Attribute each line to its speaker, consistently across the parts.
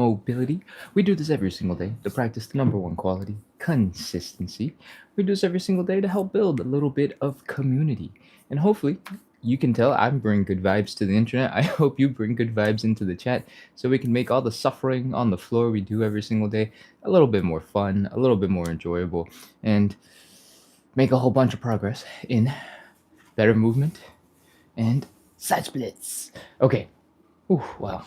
Speaker 1: mobility. We do this every single day to practice the number one quality, consistency. We do this every single day to help build a little bit of community. And hopefully, you can tell I'm bringing good vibes to the internet. I hope you bring good vibes into the chat so we can make all the suffering on the floor we do every single day a little bit more fun, a little bit more enjoyable, and make a whole bunch of progress in better movement and side splits. Okay. Ooh, wow.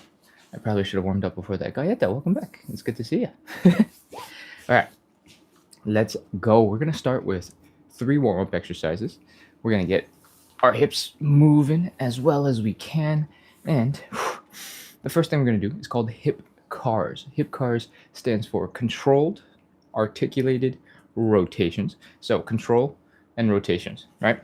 Speaker 1: I probably should have warmed up before that. Gayeta, welcome back. It's good to see you. All right. Let's go. We're going to start with 3 warm-up exercises. We're going to get our hips moving as well as we can. And the first thing we're going to do is called hip cars. Hip cars stands for controlled, articulated rotations. So control and rotations, right?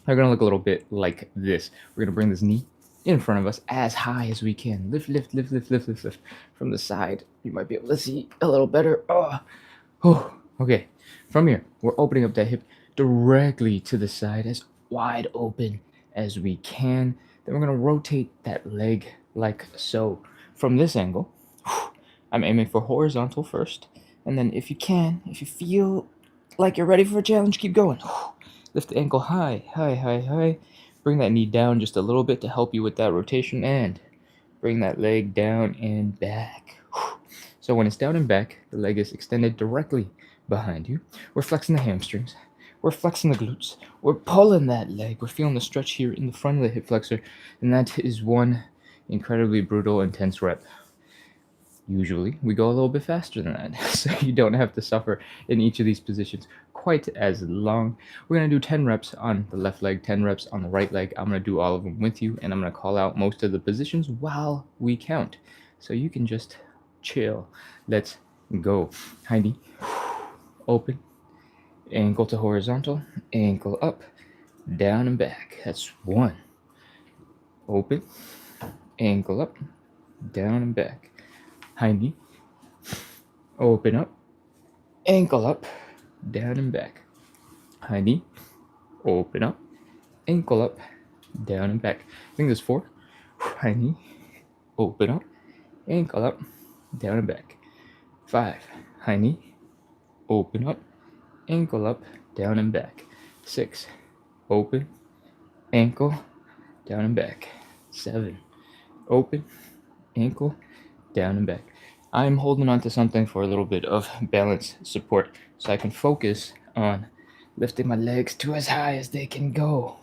Speaker 1: They're going to look a little bit like this. We're going to bring this knee in front of us as high as we can. Lift, lift, lift, lift, lift, lift, lift. From the side, you might be able to see a little better. Oh, okay. From here, we're opening up that hip directly to the side as wide open as we can. Then we're going to rotate that leg like so. From this angle, I'm aiming for horizontal first. And then if you feel like you're ready for a challenge, keep going. Lift the ankle high, high, high, high. Bring that knee down just a little bit to help you with that rotation, and bring that leg down and back. So when it's down and back, the leg is extended directly behind you. We're flexing the hamstrings. We're flexing the glutes. We're pulling that leg. We're feeling the stretch here in the front of the hip flexor, and that is one incredibly brutal, intense rep. Usually, we go a little bit faster than that, so you don't have to suffer in each of these positions quite as long. We're going to do 10 reps on the left leg, 10 reps on the right leg. I'm going to do all of them with you, and I'm going to call out most of the positions while we count. So you can just chill. Let's go. High knee, open, ankle to horizontal, ankle up, down and back. That's 1. Open, ankle up, down and back. High knee, open up, ankle up, down and back. High knee, open up, ankle up, down and back. I think there's 4. High knee, open up, ankle up, down and back. 5. High knee, open up, ankle up, down and back. 6. Open, ankle, down and back. 7. Open, ankle, down and back. I'm holding on to something for a little bit of balance support so I can focus on lifting my legs to as high as they can go.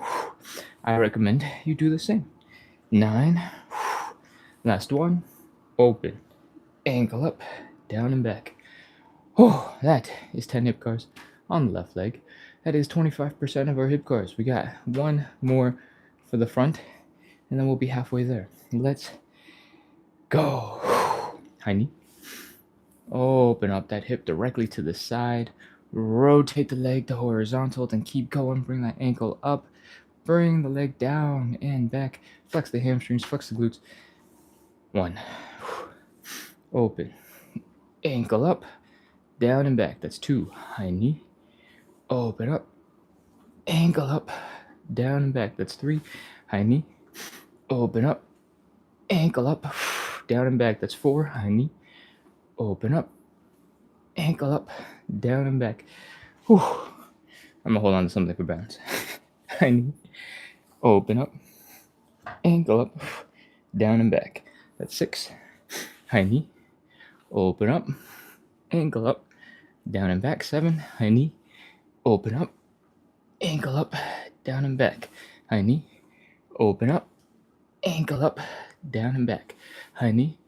Speaker 1: I recommend you do the same. 9. Last one. Open, ankle up, down and back. Oh, that is 10 hip cars on the left leg. That is 25% of our hip cars. We got 1 more for the front, and then we'll be halfway there. Let's go. High knee. Open up that hip directly to the side. Rotate the leg to horizontal. Then keep going. Bring that ankle up. Bring the leg down and back. Flex the hamstrings. Flex the glutes. 1. Open. Ankle up. Down and back. That's 2. High knee. Open up. Ankle up. Down and back. That's 3. High knee. Open up. Ankle up. Down and back. That's 4. High knee. Open up. Ankle up. Down and back. Whew. I'm going to hold on to something for balance. High knee. Open up. Ankle up. Down and back. That's 6. High knee. Open up. Ankle up. Down and back. 7. High knee. Open up. Ankle up. Down and back. High knee. Open up. Ankle up. Down and back. High knee.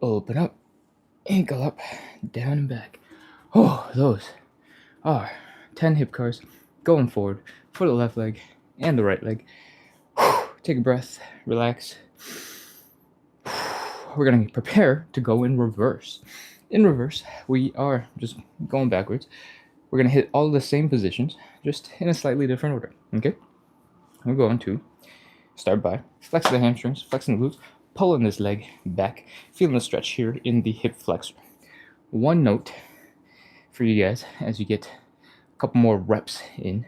Speaker 1: Open up. Ankle up. Down and back. Oh, those are 10 hip cars going forward for the left leg and the right leg. Take a breath. Relax. We're going to prepare to go in reverse. In reverse, we are just going backwards. We're going to hit all the same positions, just in a slightly different order. Okay? We're going to start by flexing the hamstrings, flexing the glutes, pulling this leg back, feeling the stretch here in the hip flexor. One note for you guys as you get a couple more reps in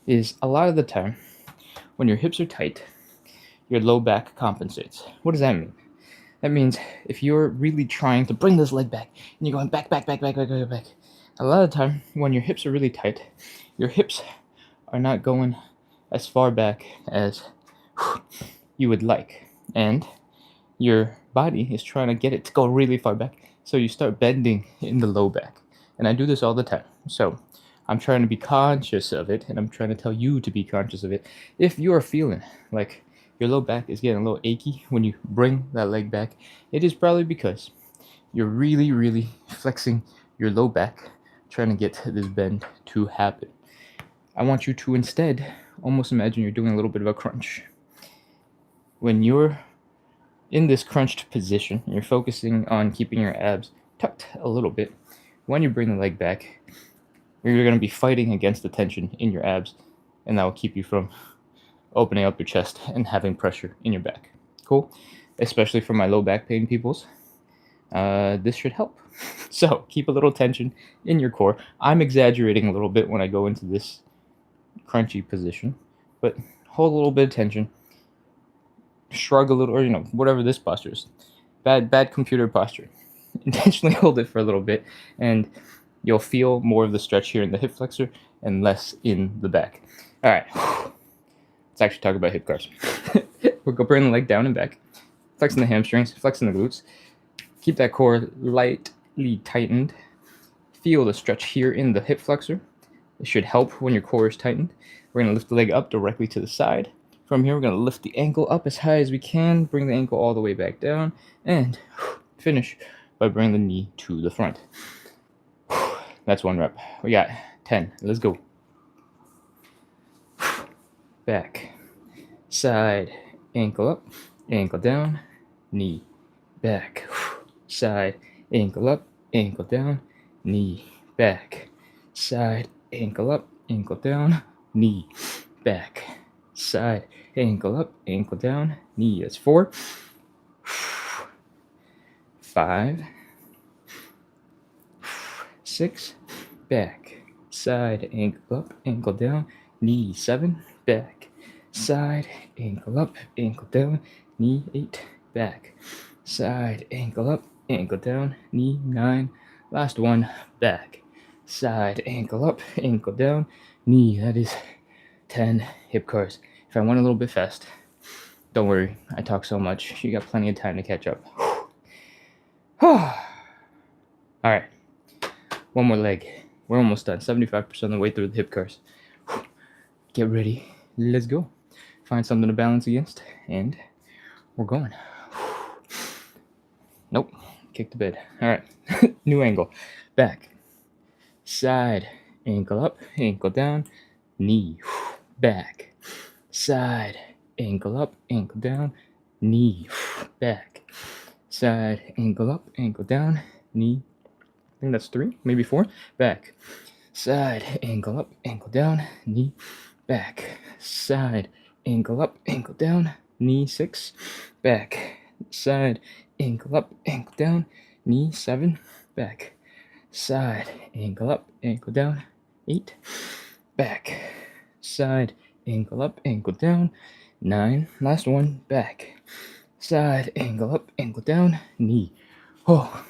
Speaker 1: is a lot of the time when your hips are tight, your low back compensates. What does that mean? That means if you're really trying to bring this leg back and you're going back, back, back, back, back, back, back, a lot of the time when your hips are really tight, your hips are not going as far back as you would like. And your body is trying to get it to go really far back. So you start bending in the low back. And I do this all the time. So I'm trying to be conscious of it, and I'm trying to tell you to be conscious of it. If you're feeling like your low back is getting a little achy when you bring that leg back, it is probably because you're really, really flexing your low back, trying to get this bend to happen. I want you to instead almost imagine you're doing a little bit of a crunch. When you're in this crunched position, you're focusing on keeping your abs tucked a little bit. When you bring the leg back, you're going to be fighting against the tension in your abs, and that will keep you from opening up your chest and having pressure in your back. Cool? Especially for my low back pain peoples, this should help. So keep a little tension in your core. I'm exaggerating a little bit when I go into this crunchy position, but hold a little bit of tension. Shrug a little, or whatever this posture is. Bad computer posture. Intentionally hold it for a little bit, and you'll feel more of the stretch here in the hip flexor and less in the back. All right, let's actually talk about hip cars. We'll go bring the leg down and back, flexing the hamstrings, flexing the glutes. Keep that core lightly tightened. Feel the stretch here in the hip flexor. It should help when your core is tightened. We're going to lift the leg up directly to the side. From here, we're going to lift the ankle up as high as we can, bring the ankle all the way back down, and finish by bringing the knee to the front. That's one rep. We got 10. Let's go. Back, side, ankle up, ankle down, knee, back, side, ankle up, ankle down, knee, back, side, ankle up, ankle down, knee, back, side, ankle up, ankle down, knee. That's 4, 5, 6, back, side, ankle up, ankle down, knee. 7, back, side, ankle up, ankle down, knee. 8, back, side, ankle up, ankle down, knee. 9, last one, back, side, ankle up, ankle down, knee. That is 10 hip cars. If I went a little bit fast, don't worry, I talk so much. You got plenty of time to catch up. All right, one more leg. We're almost done, 75% of the way through the hip cars. Get ready, let's go. Find something to balance against, and we're going. Nope, kick the bed. All right, new angle. Back, side, ankle up, ankle down, knee, back, side, ankle up, ankle down, knee, back, side, ankle up, ankle down, knee. I think that's 3, maybe 4. Back, side, ankle up, ankle down, knee, back, side, ankle up, ankle down, knee. 6, back, side, ankle up, ankle down, knee. 7, back, side, ankle up, ankle down. 8, back, side, ankle up, ankle down. 9, last one, back, side, ankle up, ankle down, knee. Oh,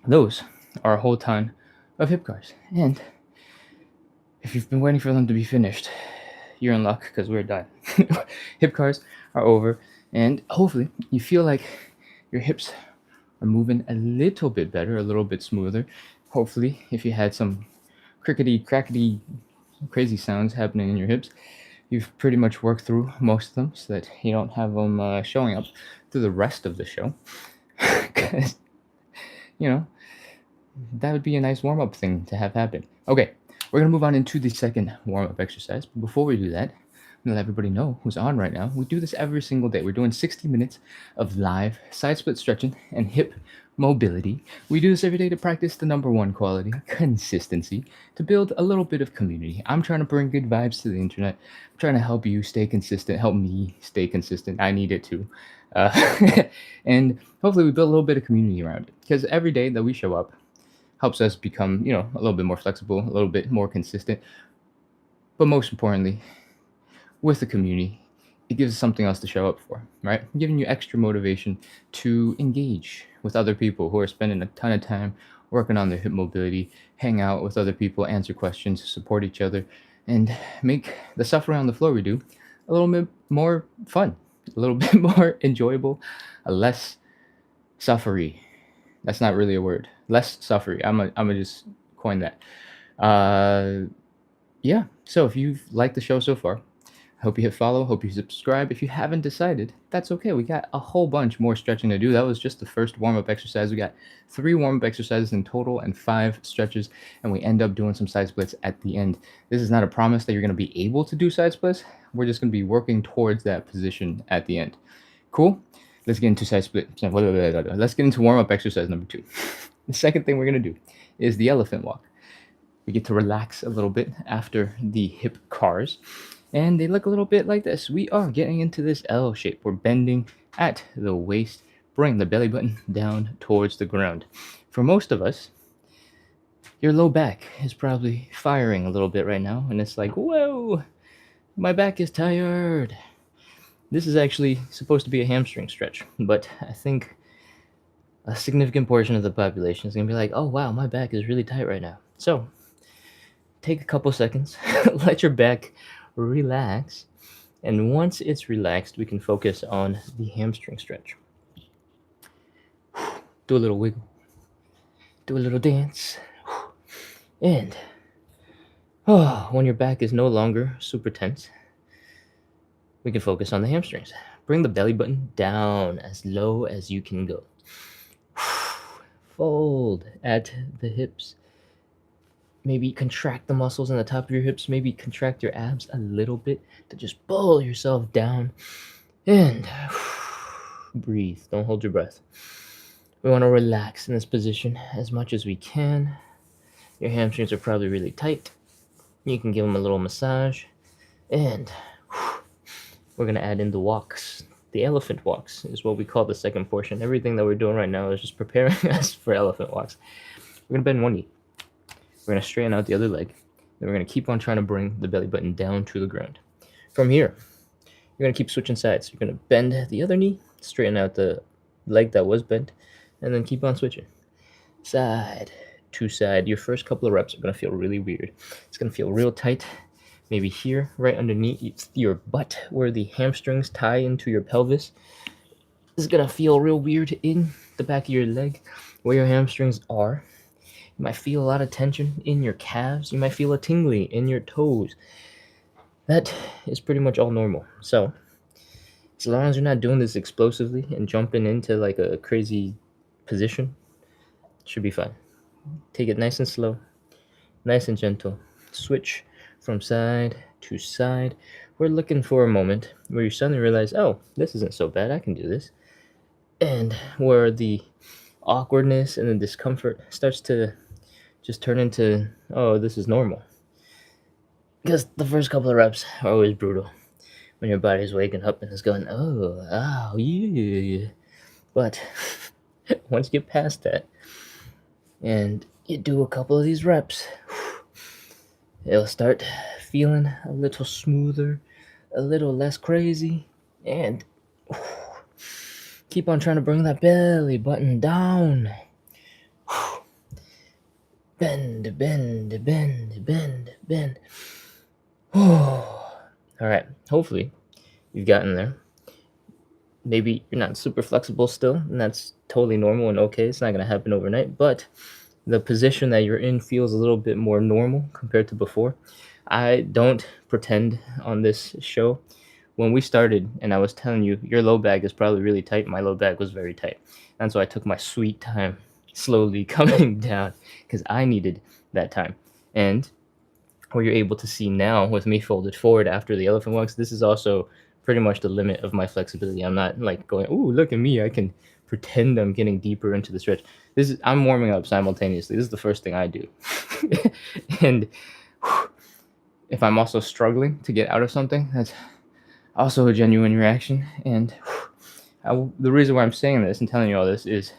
Speaker 1: those are a whole ton of hip cars. And if you've been waiting for them to be finished, you're in luck, because we're done. Hip cars are over, and hopefully you feel like your hips are moving a little bit better, a little bit smoother. Hopefully, if you had some crickety, crackety, crazy sounds happening in your hips, you've pretty much worked through most of them so that you don't have them showing up through the rest of the show. Because, that would be a nice warm-up thing to have happen. Okay, we're going to move on into the second warm-up exercise. But before we do that, I'm going to let everybody know who's on right now. We do this every single day. We're doing 60 minutes of live side split stretching and hip mobility. We do this every day to practice the number one quality, consistency, to build a little bit of community. I'm trying to bring good vibes to the internet. I'm trying to help you stay consistent, help me stay consistent. I need it too. And hopefully we build a little bit of community around it, because every day that we show up helps us become, a little bit more flexible, a little bit more consistent. But most importantly, with the community, it gives us something else to show up for, right? Giving you extra motivation to engage with other people who are spending a ton of time working on their hip mobility, hang out with other people, answer questions, support each other, and make the stuff around the floor we do a little bit more fun, a little bit more enjoyable, a less suffery. That's not really a word. Less suffery. I'm gonna just coin that. Uh, yeah. So if you've liked the show so far, hope you hit follow. Hope you subscribe. If you haven't decided, that's okay. We got a whole bunch more stretching to do. That was just the first warm up exercise. We got 3 warm up exercises in total and 5 stretches, and we end up doing some side splits at the end. This is not a promise that you're going to be able to do side splits. We're just going to be working towards that position at the end. Cool? Let's get into side split. Let's get into warm up exercise number 2. The second thing we're going to do is the elephant walk. We get to relax a little bit after the hip cars, and they look a little bit like this. We are getting into this L shape. We're bending at the waist, bring the belly button down towards the ground. For most of us, your low back is probably firing a little bit right now, and it's like, whoa, my back is tired. This is actually supposed to be a hamstring stretch, but I think a significant portion of the population is going to be like, oh wow, my back is really tight right now. So take a couple seconds, let your back relax, and once it's relaxed, we can focus on the hamstring stretch. Do a little wiggle, do a little dance, and when your back is no longer super tense, we can focus on the hamstrings. Bring the belly button down as low as you can go. Fold at the hips. Maybe contract the muscles in the top of your hips. Maybe contract your abs a little bit to just pull yourself down. And breathe. Don't hold your breath. We want to relax in this position as much as we can. Your hamstrings are probably really tight. You can give them a little massage. And we're going to add in the walks. The elephant walks is what we call the second portion. Everything that we're doing right now is just preparing us for elephant walks. We're going to bend one knee. We're going to straighten out the other leg. Then we're going to keep on trying to bring the belly button down to the ground. From here, you're going to keep switching sides. You're going to bend the other knee, straighten out the leg that was bent, and then keep on switching. Side to side. Your first couple of reps are going to feel really weird. It's going to feel real tight. Maybe here, right underneath your butt, where the hamstrings tie into your pelvis. This is going to feel real weird in the back of your leg, where your hamstrings are. You might feel a lot of tension in your calves. You might feel a tingly in your toes. That is pretty much all normal. So, as long as you're not doing this explosively and jumping into like a crazy position, it should be fine. Take it nice and slow, nice and gentle. Switch from side to side. We're looking for a moment where you suddenly realize, oh, this isn't so bad. I can do this. And where the awkwardness and the discomfort starts to just turn into, oh, this is normal. Because the first couple of reps are always brutal when your body's waking up and is going, oh, yeah. But once you get past that and you do a couple of these reps, it'll start feeling a little smoother, a little less crazy, and keep on trying to bring that belly button down. Bend, bend, bend, bend, bend. All right, hopefully you've gotten there. Maybe you're not super flexible still, and that's totally normal and okay. It's not going to happen overnight, but the position that you're in feels a little bit more normal compared to before. I don't pretend on this show. When we started and I was telling you, your low back is probably really tight, my low back was very tight. And so I took my sweet time slowly coming down because I needed that time. And what you're able to see now with me folded forward after the elephant walks, this is also pretty much the limit of my flexibility. I'm not like going, ooh, look at me. I can pretend I'm getting deeper into the stretch. I'm warming up simultaneously. This is the first thing I do. And if I'm also struggling to get out of something, that's also a genuine reaction. And the reason why I'm saying this and telling you all this is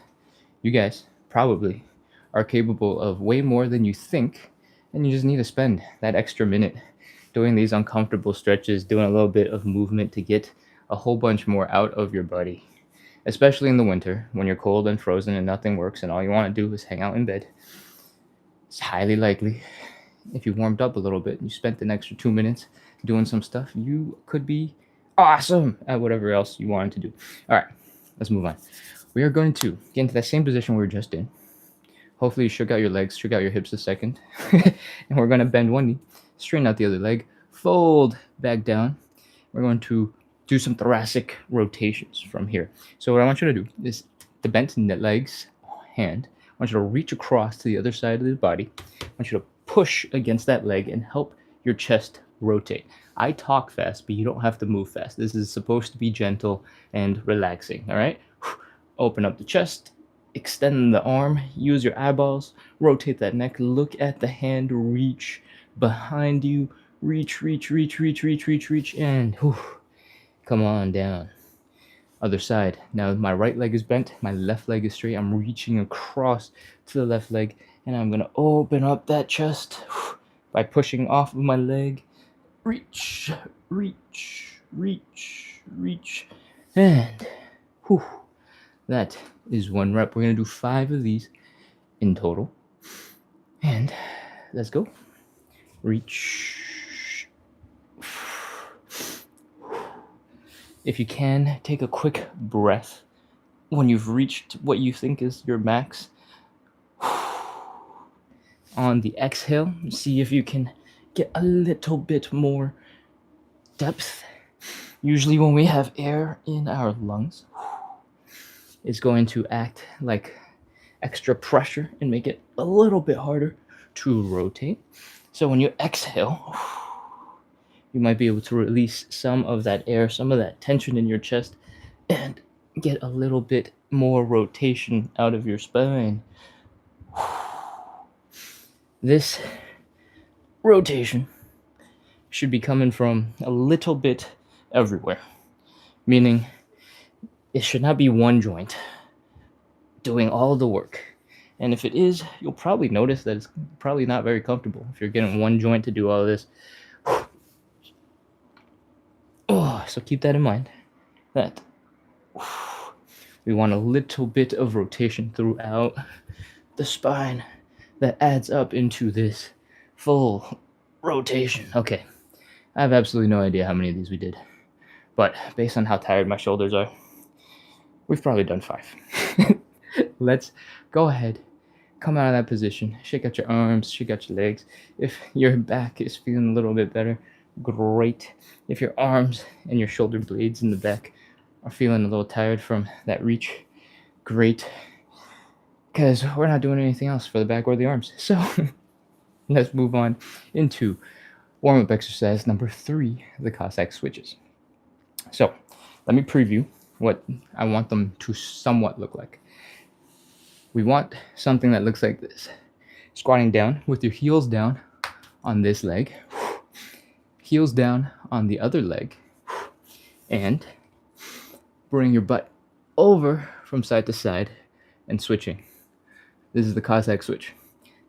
Speaker 1: you guys probably are capable of way more than you think, and you just need to spend that extra minute doing these uncomfortable stretches, doing a little bit of movement to get a whole bunch more out of your body, especially in the winter when you're cold and frozen and nothing works and all you want to do is hang out in bed. It's highly likely if you warmed up a little bit and you spent an extra 2 minutes doing some stuff, you could be awesome at whatever else you wanted to do. All right, let's move on. We are going to get into that same position we were just in. Hopefully you shook out your legs, shook out your hips a second. And we're going to bend one knee, straighten out the other leg, fold back down. We're going to do some thoracic rotations from here. So what I want you to do is the bent legs, hand, I want you to reach across to the other side of the body. I want you to push against that leg and help your chest rotate. I talk fast, but you don't have to move fast. This is supposed to be gentle and relaxing, all right? Open up the chest, extend the arm, use your eyeballs, rotate that neck, look at the hand, reach behind you, reach, and come on down. Other side. Now my right leg is bent, my left leg is straight. I'm reaching across to the left leg, and I'm gonna open up that chest by pushing off of my leg. Reach, and that is one rep. We're gonna do 5 of these in total. And let's go. Reach. If you can, take a quick breath when you've reached what you think is your max. On the exhale, see if you can get a little bit more depth. Usually when we have air in our lungs, it's going to act like extra pressure and make it a little bit harder to rotate. So when you exhale, you might be able to release some of that air, some of that tension in your chest, and get a little bit more rotation out of your spine. This rotation should be coming from a little bit everywhere, meaning it should not be one joint doing all the work. And if it is, you'll probably notice that it's probably not very comfortable if you're getting one joint to do all of this. So keep that in mind, that we want a little bit of rotation throughout the spine that adds up into this full rotation. Okay, I have absolutely no idea how many of these we did, but based on how tired my shoulders are, we've probably done 5. Let's go ahead, come out of that position, shake out your arms, shake out your legs. If your back is feeling a little bit better, great. If your arms and your shoulder blades in the back are feeling a little tired from that reach, great, because we're not doing anything else for the back or the arms. So let's move on into warm-up exercise number 3, the Cossack switches. So let me preview what I want them to somewhat look like. We want something that looks like this. Squatting down with your heels down on this leg, heels down on the other leg, and bring your butt over from side to side and switching. This is the Cossack switch.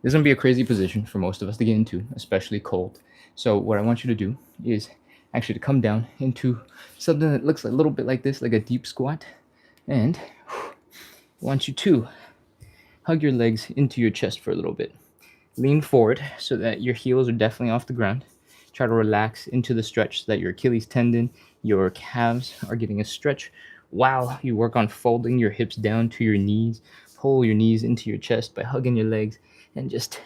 Speaker 1: This is going to be a crazy position for most of us to get into, especially cold. So what I want you to do is actually to come down into something that looks a little bit like this, like a deep squat. And I want you to hug your legs into your chest for a little bit. Lean forward so that your heels are definitely off the ground. Try to relax into the stretch so that your Achilles tendon, your calves are getting a stretch while you work on folding your hips down to your knees. Pull your knees into your chest by hugging your legs and just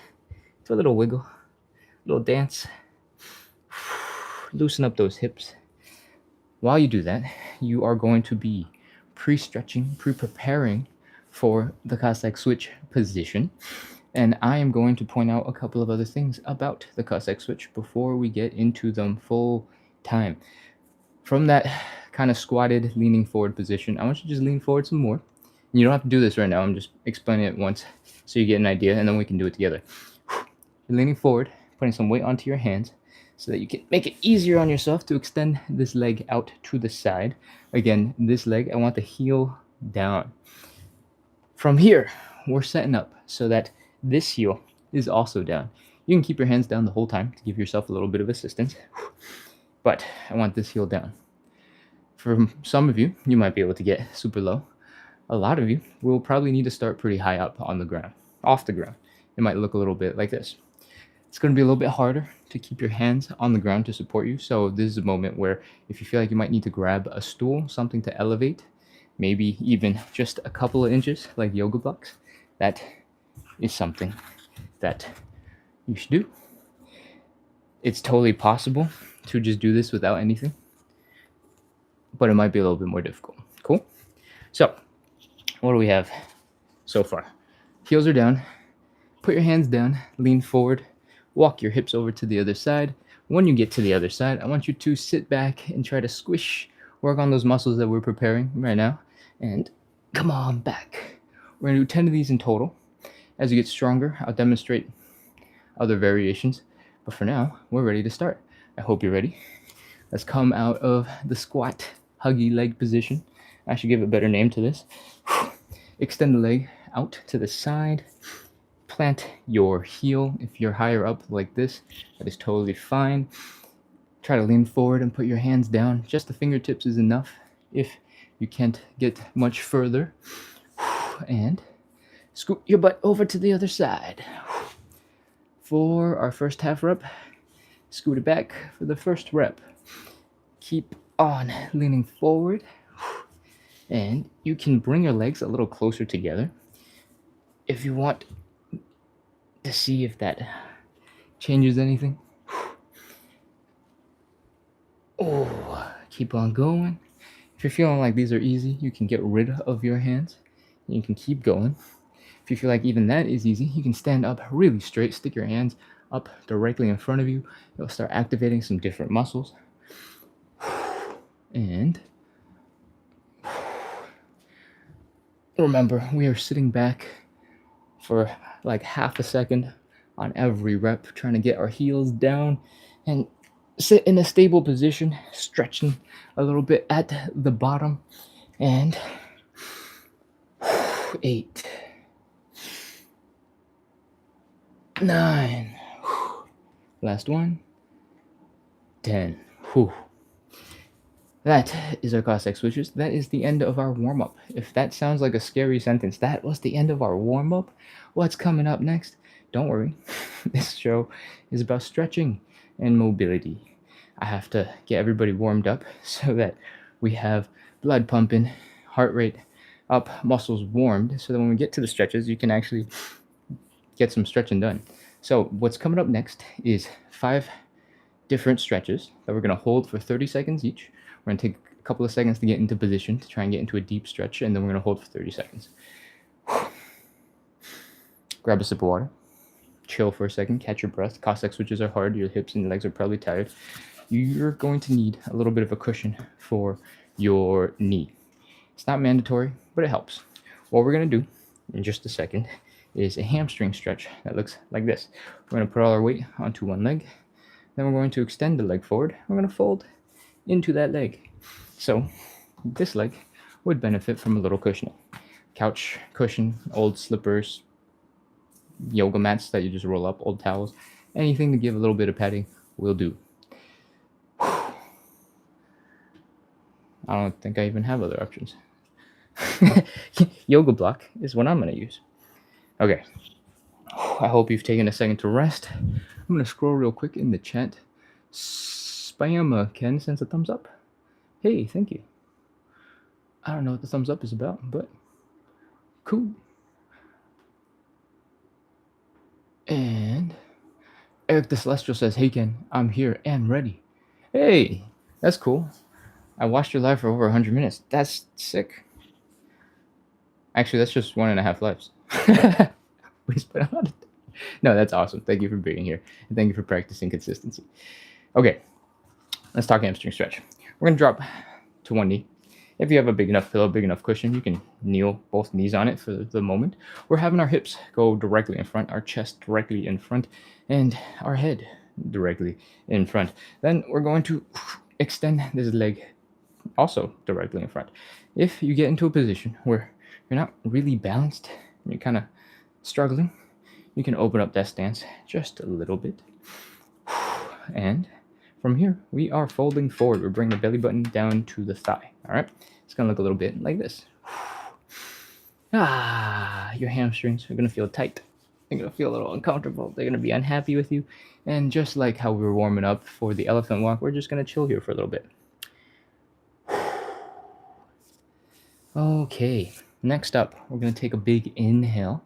Speaker 1: do a little wiggle, a little dance. Loosen up those hips. While you do that, you are going to be pre-stretching, pre-preparing for the Cossack switch position. And I am going to point out a couple of other things about the Cossack switch before we get into them full time. From that kind of squatted, leaning forward position, I want you to just lean forward some more. You don't have to do this right now. I'm just explaining it once so you get an idea, and then we can do it together. You're leaning forward, putting some weight onto your hands so that you can make it easier on yourself to extend this leg out to the side. Again, this leg, I want the heel down. From here, we're setting up so that this heel is also down. You can keep your hands down the whole time to give yourself a little bit of assistance, but I want this heel down. For some of you, you might be able to get super low. A lot of you will probably need to start pretty high up on the ground, off the ground. It might look a little bit like this. It's going to be a little bit harder to keep your hands on the ground to support you. So this is a moment where if you feel like you might need to grab a stool, something to elevate, maybe even just a couple of inches like yoga blocks, that is something that you should do. It's totally possible to just do this without anything, but it might be a little bit more difficult. Cool? So what do we have so far? Heels are down. Put your hands down, lean forward, walk your hips over to the other side. When you get to the other side, I want you to sit back and try to squish, work on those muscles that we're preparing right now, and come on back. We're gonna do 10 of these in total. As you get stronger, I'll demonstrate other variations, but for now, we're ready to start. I hope you're ready. Let's come out of the squat, huggy leg position. I should give a better name to this. Extend the leg out to the side. Plant your heel. If you're higher up like this, that is totally fine. Try to lean forward and put your hands down. Just the fingertips is enough if you can't get much further. And scoot your butt over to the other side. For our first half rep, scoot it back for the first rep. Keep on leaning forward. And you can bring your legs a little closer together if you want to see if that changes anything. Oh, keep on going. If you're feeling like these are easy, you can get rid of your hands. You can keep going. If you feel like even that is easy, you can stand up really straight, stick your hands up directly in front of you. You'll start activating some different muscles. And remember, we are sitting back for like half a second on every rep, trying to get our heels down and sit in a stable position, stretching a little bit at the bottom. And 8, 9, last one, 10. That is our Cossack switches. That is the end of our warm-up. If that sounds like a scary sentence, that was the end of our warm-up. What's coming up next? Don't worry. This show is about stretching and mobility. I have to get everybody warmed up so that we have blood pumping, heart rate up, muscles warmed, so that when we get to the stretches, you can actually get some stretching done. So what's coming up next is 5 different stretches that we're going to hold for 30 seconds each. We're going to take a couple of seconds to get into position, to try and get into a deep stretch, and then we're going to hold for 30 seconds. Grab a sip of water. Chill for a second. Catch your breath. Cossack switches are hard. Your hips and legs are probably tired. You're going to need a little bit of a cushion for your knee. It's not mandatory, but it helps. What we're going to do in just a second is a hamstring stretch that looks like this. We're going to put all our weight onto one leg. Then we're going to extend the leg forward. We're going to fold into that leg. So this leg would benefit from a little cushioning. Couch cushion, old slippers, yoga mats that you just roll up, old towels, anything to give a little bit of padding will do. I don't think I even have other options. Yoga block is what I'm going to use. Okay. I hope you've taken a second to rest. I'm going to scroll real quick in the chat. Spam Ken sends a thumbs up. Hey, thank you. I don't know what the thumbs up is about, but cool. And Eric the Celestial says, hey Ken, I'm here and ready. Hey, that's cool. I watched your live for over 100 minutes. That's sick. Actually, that's just 1.5 lives. We spent a lot of time. No, that's awesome. Thank you for being here. And thank you for practicing consistency. Okay, let's talk hamstring stretch. We're going to drop to one knee. If you have a big enough pillow, big enough cushion, you can kneel both knees on it for the moment. We're having our hips go directly in front, our chest directly in front, and our head directly in front. Then we're going to extend this leg also directly in front. If you get into a position where you're not really balanced, you're kind of struggling, You can open up that stance just a little bit. And from here, we are folding forward. We're bringing the belly button down to the thigh. All right. It's going to look a little bit like this. Your hamstrings are going to feel tight. They're going to feel a little uncomfortable. They're going to be unhappy with you. And just like how we were warming up for the elephant walk, we're just going to chill here for a little bit. Okay, next up, we're going to take a big inhale.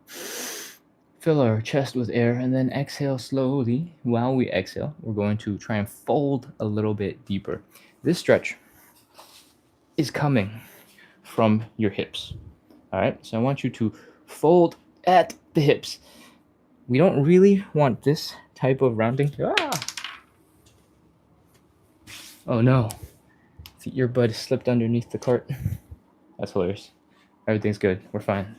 Speaker 1: Fill our chest with air and then exhale slowly. While we exhale, we're going to try and fold a little bit deeper. This stretch is coming from your hips. All right, so I want you to fold at the hips. We don't really want this type of rounding. Oh no, the earbud slipped underneath the cart. That's hilarious. Everything's good. We're fine.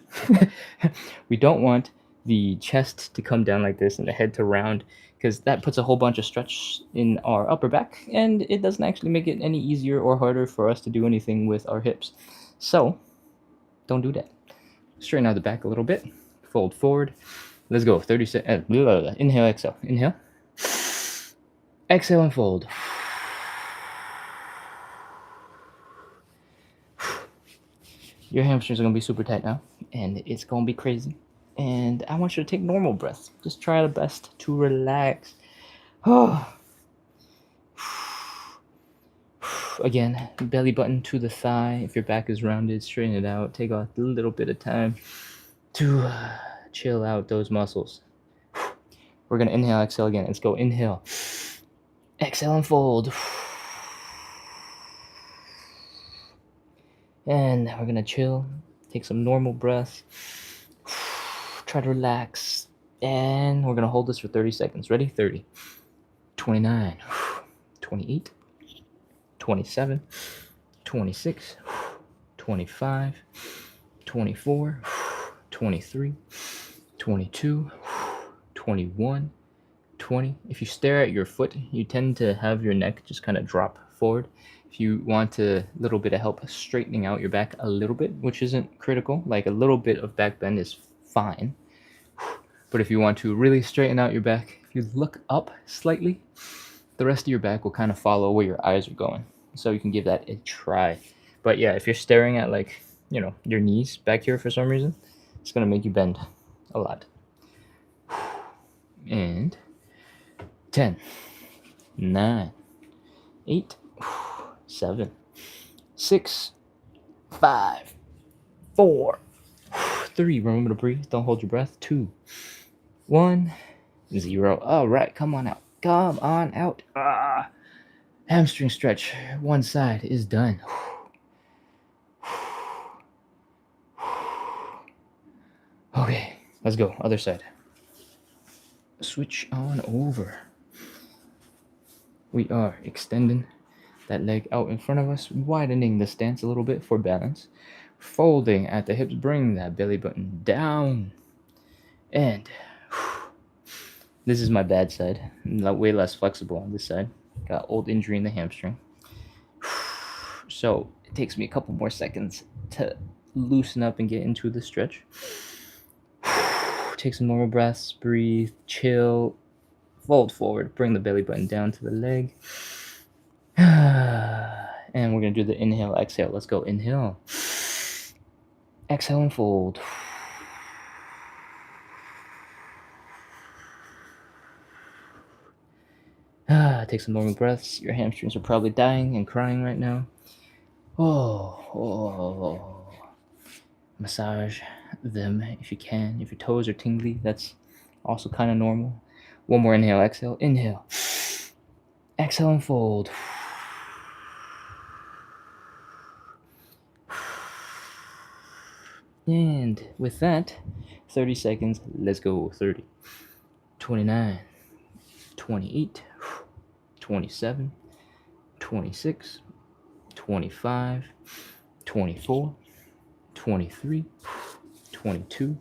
Speaker 1: We don't want the chest to come down like this and the head to round, because that puts a whole bunch of stretch in our upper back, and it doesn't actually make it any easier or harder for us to do anything with our hips. So don't do that. Straighten out the back a little bit. Fold forward. Let's go. 30 seconds. Inhale, exhale. Inhale. Exhale and fold. Your hamstrings are going to be super tight now, and it's going to be crazy. And I want you to take normal breaths. Just try the best to relax. Again, belly button to the thigh. If your back is rounded, straighten it out. Take a little bit of time to chill out those muscles. We're going to inhale, exhale again. Let's go. Inhale. Exhale and fold. And we're going to chill. Take some normal breaths. Try to relax. And we're going to hold this for 30 seconds. Ready? 30. 29. 28. 27. 26. 25. 24. 23. 22. 21. 20. If you stare at your foot, you tend to have your neck just kind of drop forward. If you want a little bit of help straightening out your back a little bit, which isn't critical, like a little bit of back bend is fine. But if you want to really straighten out your back, if you look up slightly, the rest of your back will kind of follow where your eyes are going. So you can give that a try. But yeah, if you're staring at your knees back here for some reason, it's going to make you bend a lot. And 10, 9, 8, 7, 6, 5, 4, 3. Remember to breathe. Don't hold your breath. 2, 1, 0. All right, come on out. Come on out. Hamstring stretch. One side is done. Okay, let's go. Other side. Switch on over. We are extending that leg out in front of us, widening the stance a little bit for balance. Folding at the hips, bring that belly button down. And this is my bad side. I'm way less flexible on this side. Got old injury in the hamstring. So it takes me a couple more seconds to loosen up and get into the stretch. Take some normal breaths, breathe, chill, fold forward, bring the belly button down to the leg. And we're going to do the inhale, exhale. Let's go. Inhale. Exhale and fold. Take some normal breaths. Your hamstrings are probably dying and crying right now. Massage them if you can. If your toes are tingly, that's also kind of normal. One more inhale, exhale. Inhale. Exhale and fold. And with that, 30 seconds. Let's go. 30, 29, 28, 27, 26, 25, 24, 23, 22,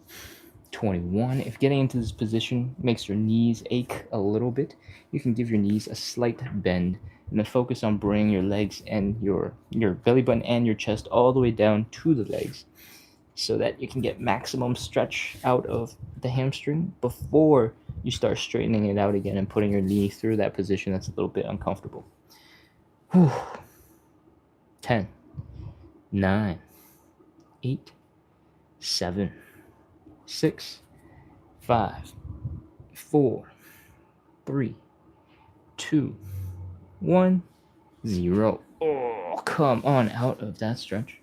Speaker 1: 21. If getting into this position makes your knees ache a little bit, you can give your knees a slight bend and then focus on bringing your legs and your belly button and your chest all the way down to the legs so that you can get maximum stretch out of the hamstring before you start straightening it out again and putting your knee through that position that's a little bit uncomfortable. Whew. 10, 9, 8, 7, 6, 5, 4, 3, 2, 1, 0. Oh, come on out of that stretch.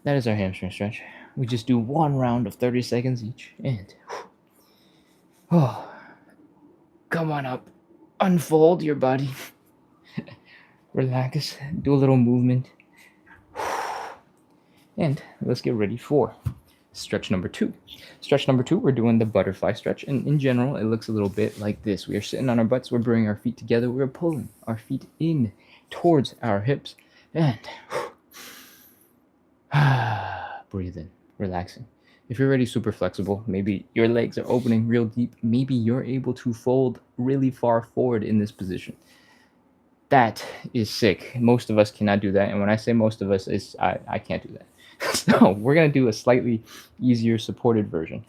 Speaker 1: That is our hamstring stretch. We just do one round of 30 seconds each, and oh, come on up. Unfold your body. Relax. Do a little movement. And let's get ready for stretch number 2. Stretch number 2, we're doing the butterfly stretch. And in general, it looks a little bit like this. We are sitting on our butts. We're bringing our feet together. We're pulling our feet in towards our hips. And breathe in, relaxing. If you're already super flexible, maybe your legs are opening real deep. Maybe you're able to fold really far forward in this position. That is sick. Most of us cannot do that. And when I say most of us, I can't do that. So we're going to do a slightly easier supported version.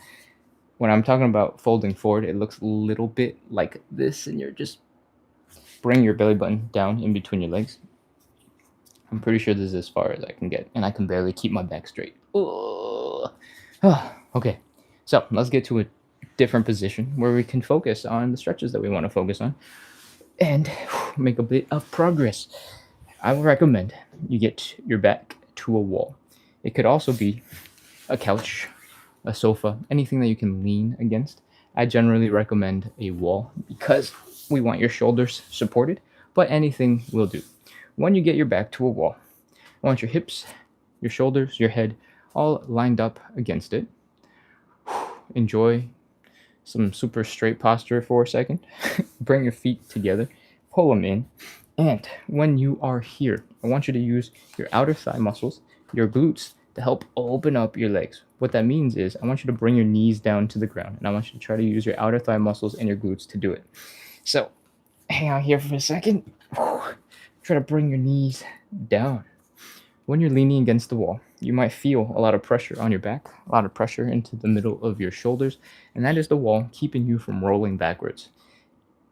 Speaker 1: When I'm talking about folding forward, it looks a little bit like this, and you're just bring your belly button down in between your legs. I'm pretty sure this is as far as I can get, and I can barely keep my back straight. Okay, so let's get to a different position where we can focus on the stretches that we want to focus on and make a bit of progress. I would recommend you get your back to a wall. It could also be a couch, a sofa, anything that you can lean against. I generally recommend a wall because we want your shoulders supported, but anything will do. When you get your back to a wall, I want your hips, your shoulders, your head all lined up against it. Enjoy some super straight posture for a second. Bring your feet together, pull them in, and when you are here, I want you to use your outer thigh muscles, your glutes, to help open up your legs. What that means is I want you to bring your knees down to the ground, and I want you to try to use your outer thigh muscles and your glutes to do it. So hang out here for a second. Try to bring your knees down. When you're leaning against the wall, you might feel a lot of pressure on your back, a lot of pressure into the middle of your shoulders, and that is the wall keeping you from rolling backwards.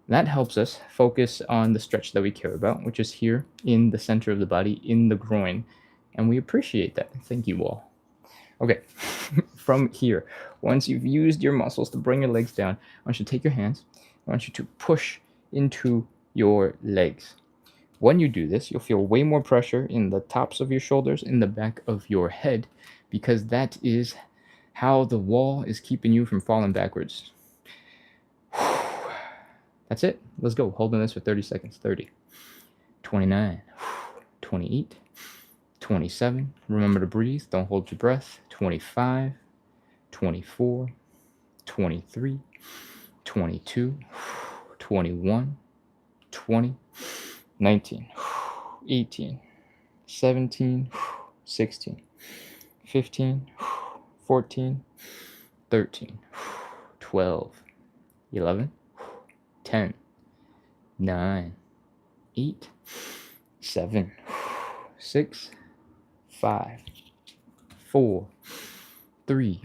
Speaker 1: That helps us focus on the stretch that we care about, which is here in the center of the body, in the groin, and we appreciate that. Thank you, wall. Okay, from here, once you've used your muscles to bring your legs down, I want you to take your hands, I want you to push into your legs. When you do this, you'll feel way more pressure in the tops of your shoulders, in the back of your head, because that is how the wall is keeping you from falling backwards. That's it. Let's go. Holding this for 30 seconds. 30, 29, 28, 27. Remember to breathe. Don't hold your breath. 25, 24, 23, 22, 21, 20, 19, 18, 17, 16, 15, 14, 13, 12, 11, 10, 9, 8, 7, 6, 5, 4, 3,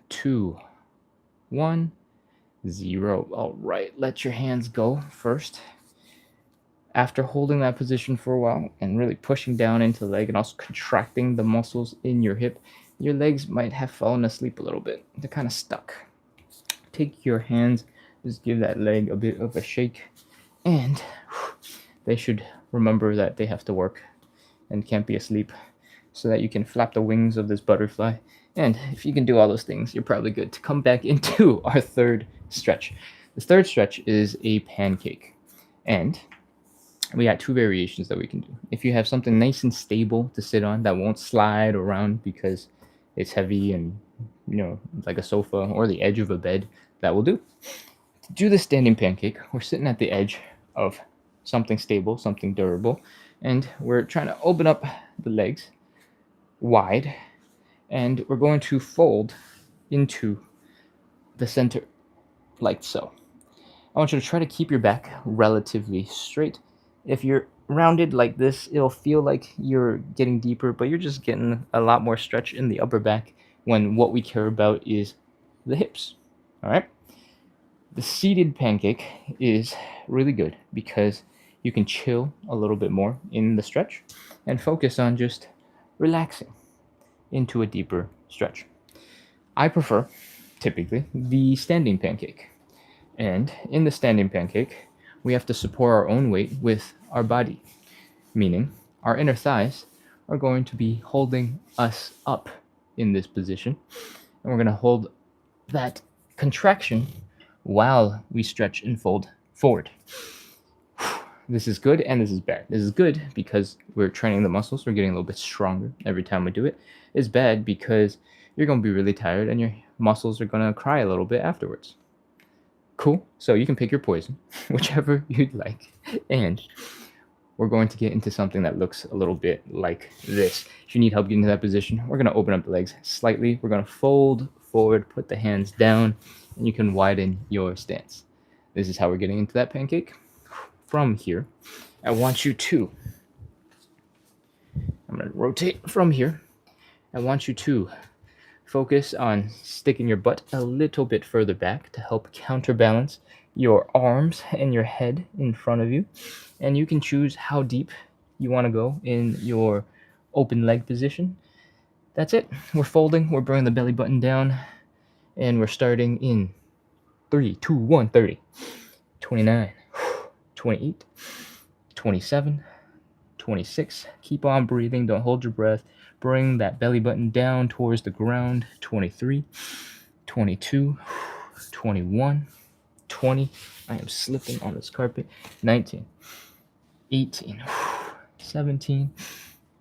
Speaker 1: 2, 1, 0. All right, let your hands go first. After holding that position for a while and really pushing down into the leg and also contracting the muscles in your hip, your legs might have fallen asleep a little bit. They're kind of stuck. Take your hands, just give that leg a bit of a shake, and they should remember that they have to work and can't be asleep, so that you can flap the wings of this butterfly. And if you can do all those things, you're probably good to come back into our third stretch. This third stretch is a pancake, and we got two variations that we can do. If you have something nice and stable to sit on that won't slide around because it's heavy and, like a sofa or the edge of a bed, that will do. To do the standing pancake, we're sitting at the edge of something stable, something durable, and we're trying to open up the legs wide, and we're going to fold into the center like so. I want you to try to keep your back relatively straight. If you're rounded like this, it'll feel like you're getting deeper, but you're just getting a lot more stretch in the upper back when what we care about is the hips. All right. The seated pancake is really good because you can chill a little bit more in the stretch and focus on just relaxing into a deeper stretch. I prefer, typically, the standing pancake. And in the standing pancake, we have to support our own weight with our body, meaning our inner thighs are going to be holding us up in this position. And we're going to hold that contraction while we stretch and fold forward. This is good and this is bad. This is good because we're training the muscles, we're getting a little bit stronger every time we do it. It's bad because you're going to be really tired and your muscles are going to cry a little bit afterwards. Cool. So you can pick your poison, whichever you'd like. And we're going to get into something that looks a little bit like this. If you need help getting to that position, we're going to open up the legs slightly. We're going to fold forward, put the hands down, and you can widen your stance. This is how we're getting into that pancake. From here, I want you to, I'm going to rotate from here. I want you to focus on sticking your butt a little bit further back to help counterbalance your arms and your head in front of you. And you can choose how deep you want to go in your open leg position. That's it. We're folding, we're bringing the belly button down, and we're starting in 3, 2, 1, 30, 29, 28, 27, 26. Keep on breathing. Don't hold your breath. Bring that belly button down towards the ground. 23, 22, 21, 20. I am slipping on this carpet. 19, 18, 17,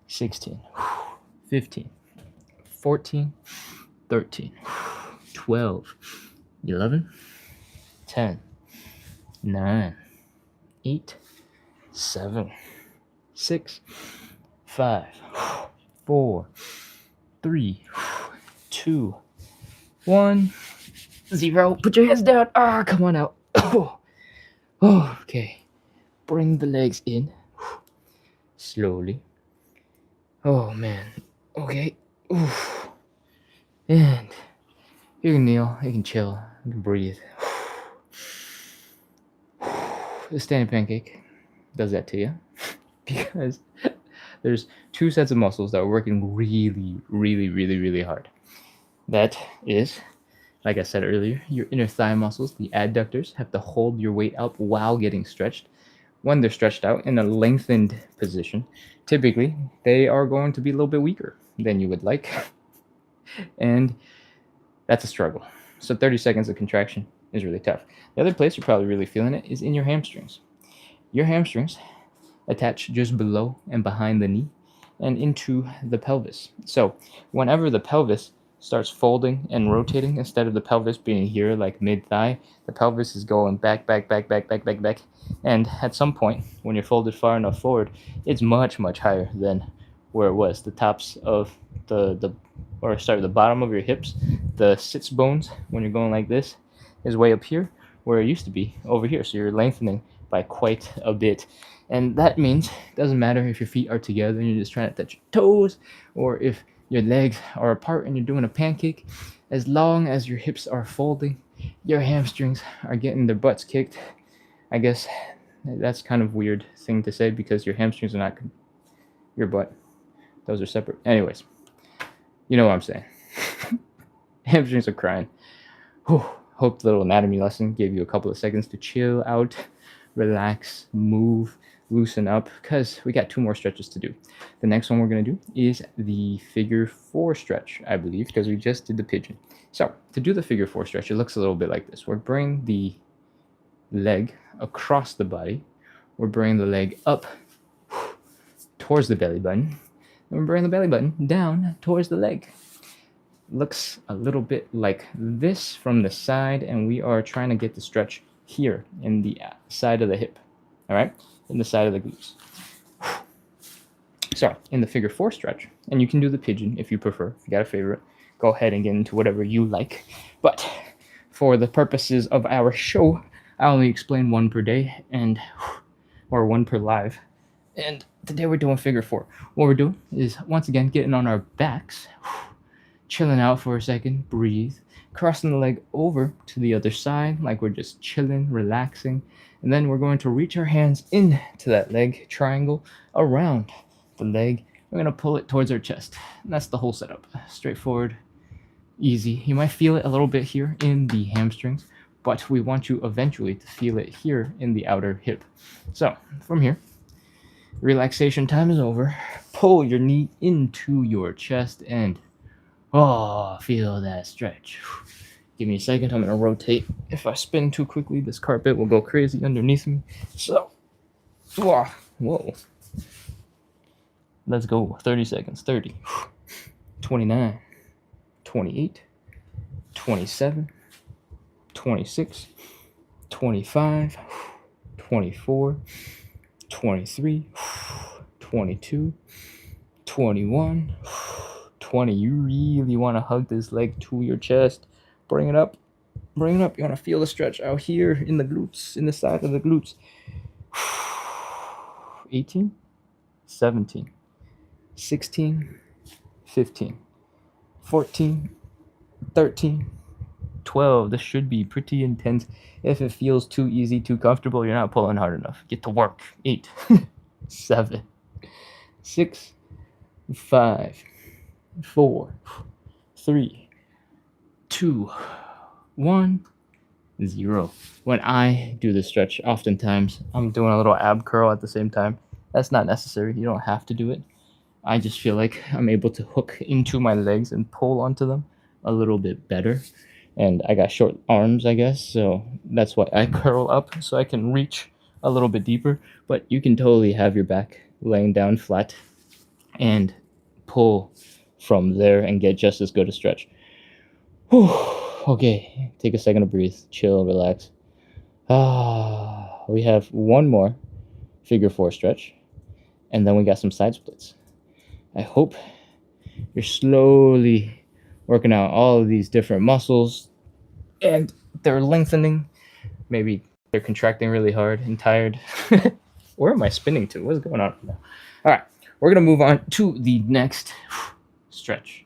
Speaker 1: 16, 15, 14, 13, 12, 11, 10, 9, 8, 7, 6, 5, 4, 3, 2, 1, 0. Put your hands down. Come on out. Okay. Bring the legs in. Slowly. Oh, man. Okay. And you can kneel. You can chill. You can breathe. The standing pancake does that to you because there's two sets of muscles that are working really hard. That is, like I said earlier, your inner thigh muscles, the adductors, have to hold your weight up while getting stretched. When they're stretched out in a lengthened position, typically they are going to be a little bit weaker than you would like. And that's a struggle. So 30 seconds of contraction is really tough. The other place you're probably really feeling it is in your hamstrings. Your hamstrings attach just below and behind the knee and into the pelvis. So whenever the pelvis starts folding and rotating, instead of the pelvis being here like mid-thigh, the pelvis is going back. And at some point, when you're folded far enough forward, it's much higher than where it was. The tops of the bottom of your hips, the sits bones, when you're going like this, is way up here, where it used to be over here. So you're lengthening by quite a bit. And that means it doesn't matter if your feet are together and you're just trying to touch your toes, or if your legs are apart and you're doing a pancake. As long as your hips are folding, your hamstrings are getting their butts kicked. I guess that's kind of weird thing to say because your hamstrings are not your butt. Those are separate. Anyways, you know what I'm saying. Hamstrings are crying. Whew. Hope the little anatomy lesson gave you a couple of seconds to chill out, relax, move, loosen up, because we got 2 more stretches to do. The next one we're going to do is the figure 4 stretch, I believe, because we just did the pigeon. So to do the figure 4 stretch, it looks a little bit like this. We're bringing the leg across the body. We're bringing the leg up towards the belly button. And we're bringing the belly button down towards the leg. Looks a little bit like this from the side, and we are trying to get the stretch here in the side of the hip. All right? In the side of the glutes. So, in the figure 4 stretch, and you can do the pigeon if you prefer. If you got a favorite, go ahead and get into whatever you like. But for the purposes of our show, I only explain 1 per day, or 1 per live. And today we're doing figure 4. What we're doing is, once again, getting on our backs, chilling out for a second, breathe, crossing the leg over to the other side like we're just chilling, relaxing. And then we're going to reach our hands into that leg triangle around the leg. We're going to pull it towards our chest. And that's the whole setup. Straightforward, easy. You might feel it a little bit here in the hamstrings, but we want you eventually to feel it here in the outer hip. So from here, relaxation time is over. Pull your knee into your chest and feel that stretch. Give me a second. I'm going to rotate. If I spin too quickly, this carpet will go crazy underneath me. So, whoa. Let's go. 30 seconds. 30, 29, 28, 27, 26, 25, 24, 23, 22, 21, 20. You really want to hug this leg to your chest. Bring it up. You want to feel the stretch out here in the glutes, in the side of the glutes. 18, 17, 16, 15, 14, 13, 12. This should be pretty intense. If it feels too easy, too comfortable, you're not pulling hard enough. Get to work. 8, 7, 6, 5, 4, 3, 2, 1, 0. When I do this stretch, oftentimes I'm doing a little ab curl at the same time. That's not necessary. You don't have to do it. I just feel like I'm able to hook into my legs and pull onto them a little bit better. And I got short arms, I guess, so that's why I curl up so I can reach a little bit deeper. But you can totally have your back laying down flat and pull from there and get just as good a stretch. Whew. Okay, take a second to breathe, chill, relax. We have one more figure 4 stretch, and then we got some side splits. I hope you're slowly working out all of these different muscles, and they're lengthening. Maybe they're contracting really hard and tired. Where am I spinning to? What's going on now? All right, we're going to move on to the next stretch.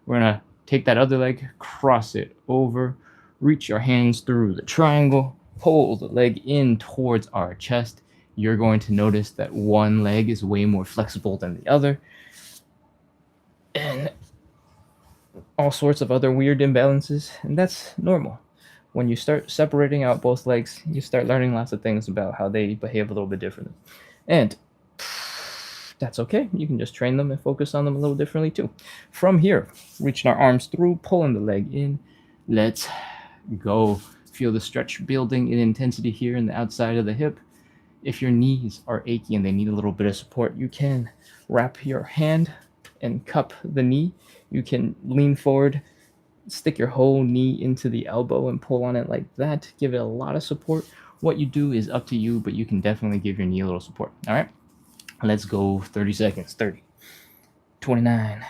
Speaker 1: We're going to take that other leg, cross it over, reach your hands through the triangle, pull the leg in towards our chest. You're going to notice that one leg is way more flexible than the other, and all sorts of other weird imbalances, and that's normal. When you start separating out both legs, you start learning lots of things about how they behave a little bit differently. And that's okay. You can just train them and focus on them a little differently too. From here, reaching our arms through, pulling the leg in. Let's go. Feel the stretch building in intensity here in the outside of the hip. If your knees are achy and they need a little bit of support, you can wrap your hand and cup the knee. You can lean forward, stick your whole knee into the elbow and pull on it like that. Give it a lot of support. What you do is up to you, but you can definitely give your knee a little support. All right, let's go. 30 seconds. 30, 29,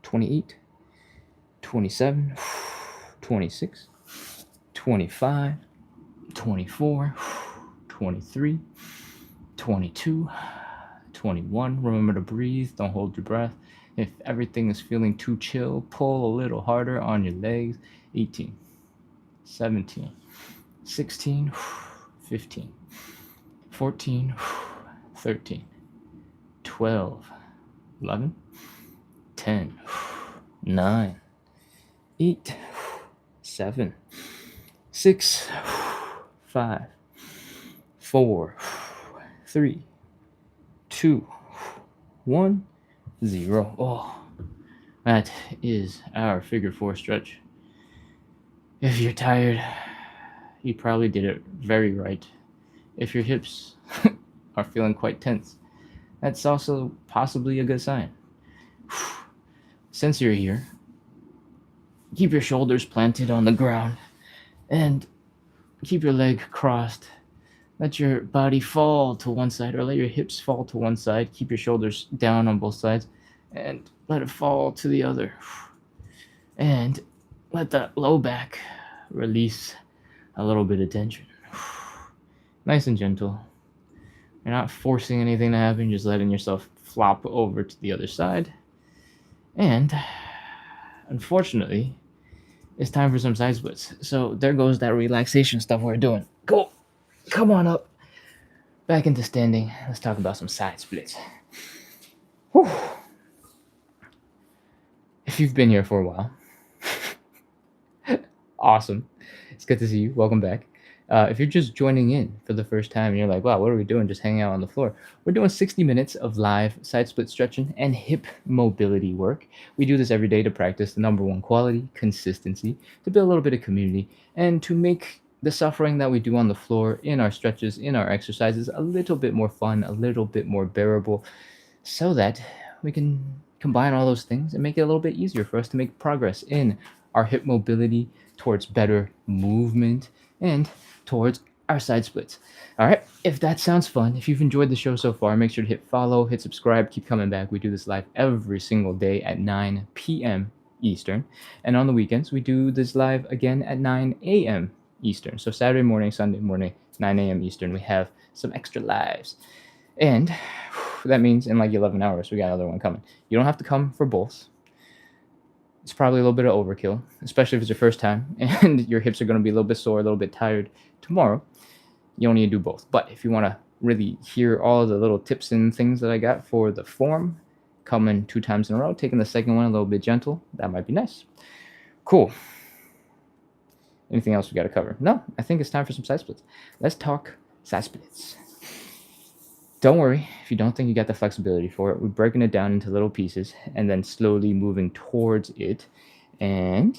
Speaker 1: 28, 27, 26, 25, 24, 23, 22, 21. Remember to breathe. Don't hold your breath. If everything is feeling too chill, pull a little harder on your legs. 18, 17, 16, 15, 14, 13, 12, 11, 10, 9, 8, 7, 6, 5, 4, 3, 2, 1, 0. That is our figure 4 stretch. If you're tired, you probably did it very right. If your hips are feeling quite tense, that's also possibly a good sign. Since you're here, keep your shoulders planted on the ground and keep your leg crossed. Let your body fall to one side, or let your hips fall to one side. Keep your shoulders down on both sides and let it fall to the other. And let that low back release a little bit of tension. Nice and gentle. You're not forcing anything to happen, just letting yourself flop over to the other side. And unfortunately, it's time for some side splits. So there goes that relaxation stuff we're doing. Go, come on up, back into standing. Let's talk about some side splits. Whew. If you've been here for a while, awesome. It's good to see you. Welcome back. If you're just joining in for the first time and you're like, wow, what are we doing? Just hanging out on the floor. We're doing 60 minutes of live side split stretching and hip mobility work. We do this every day to practice the number one quality, consistency, to build a little bit of community, and to make the suffering that we do on the floor in our stretches, in our exercises, a little bit more fun, a little bit more bearable, so that we can combine all those things and make it a little bit easier for us to make progress in our hip mobility towards better movement and towards our side splits. All right, if that sounds fun, if you've enjoyed the show so far, make sure to hit follow, hit subscribe, keep coming back. We do this live every single day at 9 p.m. Eastern. And on the weekends, we do this live again at 9 a.m. Eastern. So Saturday morning, Sunday morning, 9 a.m. Eastern, we have some extra lives. And that means in like 11 hours, we got another one coming. You don't have to come for both. It's probably a little bit of overkill, especially if it's your first time and your hips are going to be a little bit sore, a little bit tired tomorrow. You don't need to do both. But if you want to really hear all the little tips and things that I got for the form, coming 2 times in a row, taking the second one a little bit gentle, that might be nice. Cool. Anything else we got to cover? No, I think it's time for some side splits. Let's talk side splits. Don't worry if you don't think you got the flexibility for it. We're breaking it down into little pieces and then slowly moving towards it. And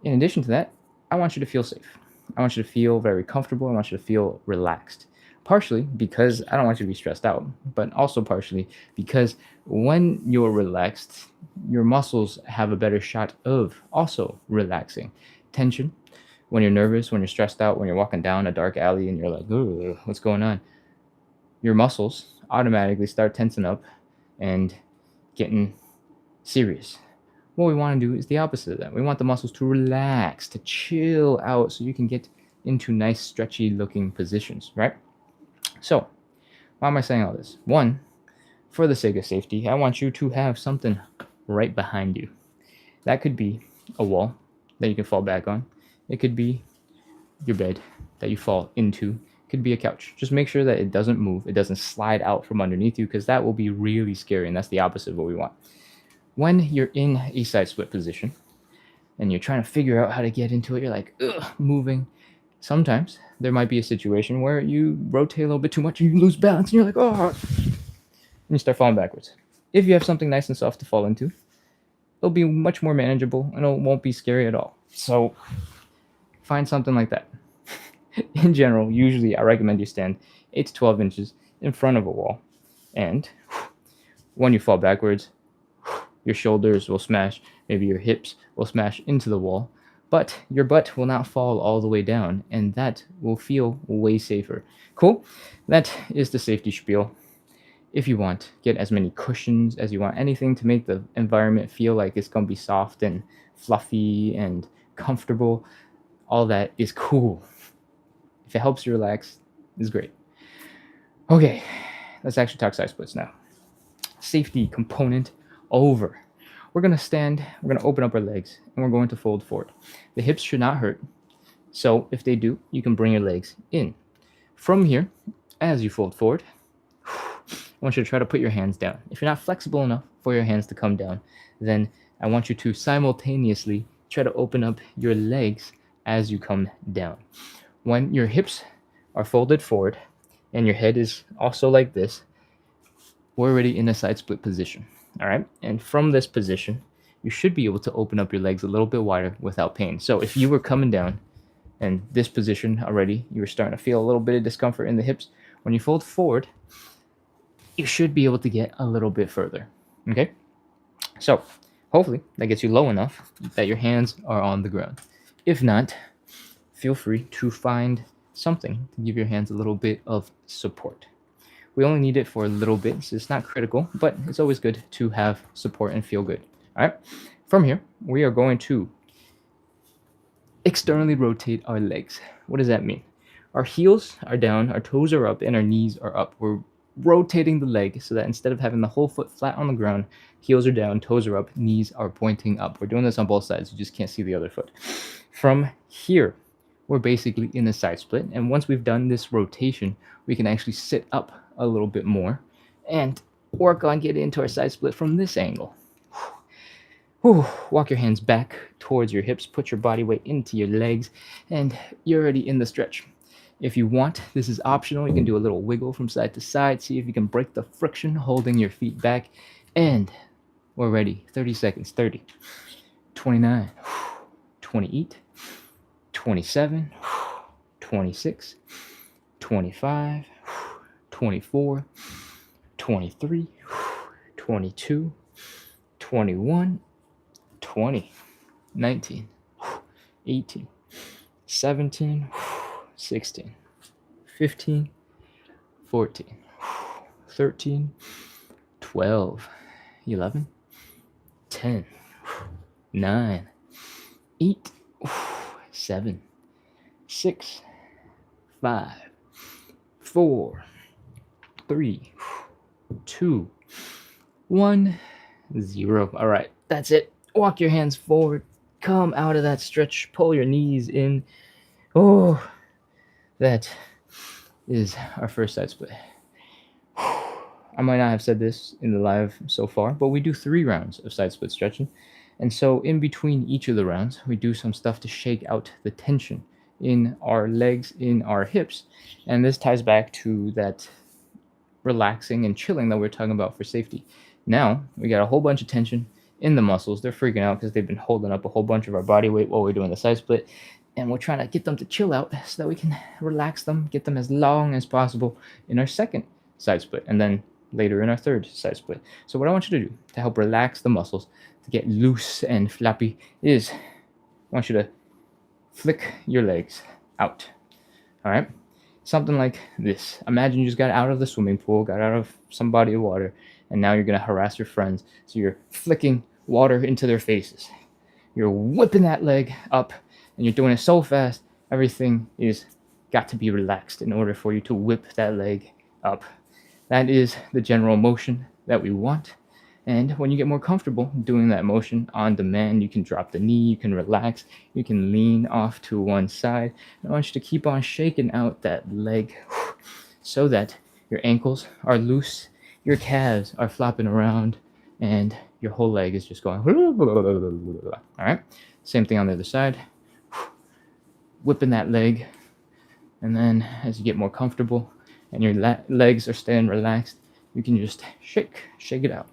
Speaker 1: in addition to that, I want you to feel safe. I want you to feel very comfortable. I want you to feel relaxed. Partially because I don't want you to be stressed out, but also partially because when you're relaxed, your muscles have a better shot of also relaxing. Tension, when you're nervous, when you're stressed out, when you're walking down a dark alley and you're like, ooh, what's going on? Your muscles automatically start tensing up and getting serious. What we want to do is the opposite of that. We want the muscles to relax, to chill out so you can get into nice, stretchy looking positions, right? So, why am I saying all this? One, for the sake of safety, I want you to have something right behind you. That could be a wall that you can fall back on. It could be your bed that you fall into. Could be a couch. Just make sure that it doesn't move, it doesn't slide out from underneath you, because that will be really scary, and that's the opposite of what we want. When you're in a side split position and you're trying to figure out how to get into it, you're like, ugh, moving. Sometimes there might be a situation where you rotate a little bit too much and you lose balance and you're like, oh, and you start falling backwards. If you have something nice and soft to fall into, it'll be much more manageable and it won't be scary at all. So find something like that. In general, usually I recommend you stand 8 to 12 inches in front of a wall. And when you fall backwards, your shoulders will smash, maybe your hips will smash into the wall, but your butt will not fall all the way down, and that will feel way safer. Cool? That is the safety spiel. If you want, get as many cushions as you want, anything to make the environment feel like it's going to be soft and fluffy and comfortable. All that is cool. If it helps you relax, it's great. Okay, let's actually talk side splits now. Safety component over. We're going to stand, we're going to open up our legs, and we're going to fold forward. The hips should not hurt, so if they do, you can bring your legs in. From here, as you fold forward, I want you to try to put your hands down. If you're not flexible enough for your hands to come down, then I want you to simultaneously try to open up your legs as you come down. When your hips are folded forward and your head is also like this, we're already in a side split position. All right. And from this position, you should be able to open up your legs a little bit wider without pain. So if you were coming down and this position already, you were starting to feel a little bit of discomfort in the hips, when you fold forward, you should be able to get a little bit further. Okay. So hopefully that gets you low enough that your hands are on the ground. If not, feel free to find something to give your hands a little bit of support. We only need it for a little bit, so it's not critical, but it's always good to have support and feel good. All right. From here, we are going to externally rotate our legs. What does that mean? Our heels are down, our toes are up, and our knees are up. We're rotating the leg so that instead of having the whole foot flat on the ground, heels are down, toes are up, knees are pointing up. We're doing this on both sides. You just can't see the other foot. From here, we're basically in a side split. And once we've done this rotation, we can actually sit up a little bit more and work on getting into our side split from this angle. Whew. Walk your hands back towards your hips, put your body weight into your legs, and you're already in the stretch. If you want, this is optional. You can do a little wiggle from side to side, see if you can break the friction holding your feet back, and we're ready. 30 seconds. 30, 29, 28, 27, 26, 25, 24, 23, 22, 21, 20, 19, 18, 17, 16, 15, 14, 13, 12, 11, 10, 9, 8, 7, 6, 5, 4, 3, 2, 1, 0. All right, that's it. Walk your hands forward. Come out of that stretch. Pull your knees in. Oh, that is our first side split. I might not have said this in the live so far, but we do 3 rounds of side split stretching. And so in between each of the rounds, we do some stuff to shake out the tension in our legs, in our hips. And this ties back to that relaxing and chilling that we're talking about for safety. Now, we got a whole bunch of tension in the muscles. They're freaking out because they've been holding up a whole bunch of our body weight while we're doing the side split. And we're trying to get them to chill out so that we can relax them, get them as long as possible in our second side split, and then later in our third side split. So what I want you to do to help relax the muscles, to get loose and flappy, is I want you to flick your legs out. All right? Something like this. Imagine you just got out of the swimming pool, got out of some body of water, and now you're going to harass your friends. So you're flicking water into their faces. You're whipping that leg up, and you're doing it so fast, everything is got to be relaxed in order for you to whip that leg up. That is the general motion that we want. And when you get more comfortable doing that motion on demand, you can drop the knee, you can relax, you can lean off to one side. I want you to keep on shaking out that leg so that your ankles are loose, your calves are flopping around, and your whole leg is just going. All right? Same thing on the other side. Whipping that leg. And then as you get more comfortable and your legs are staying relaxed, you can just shake it out.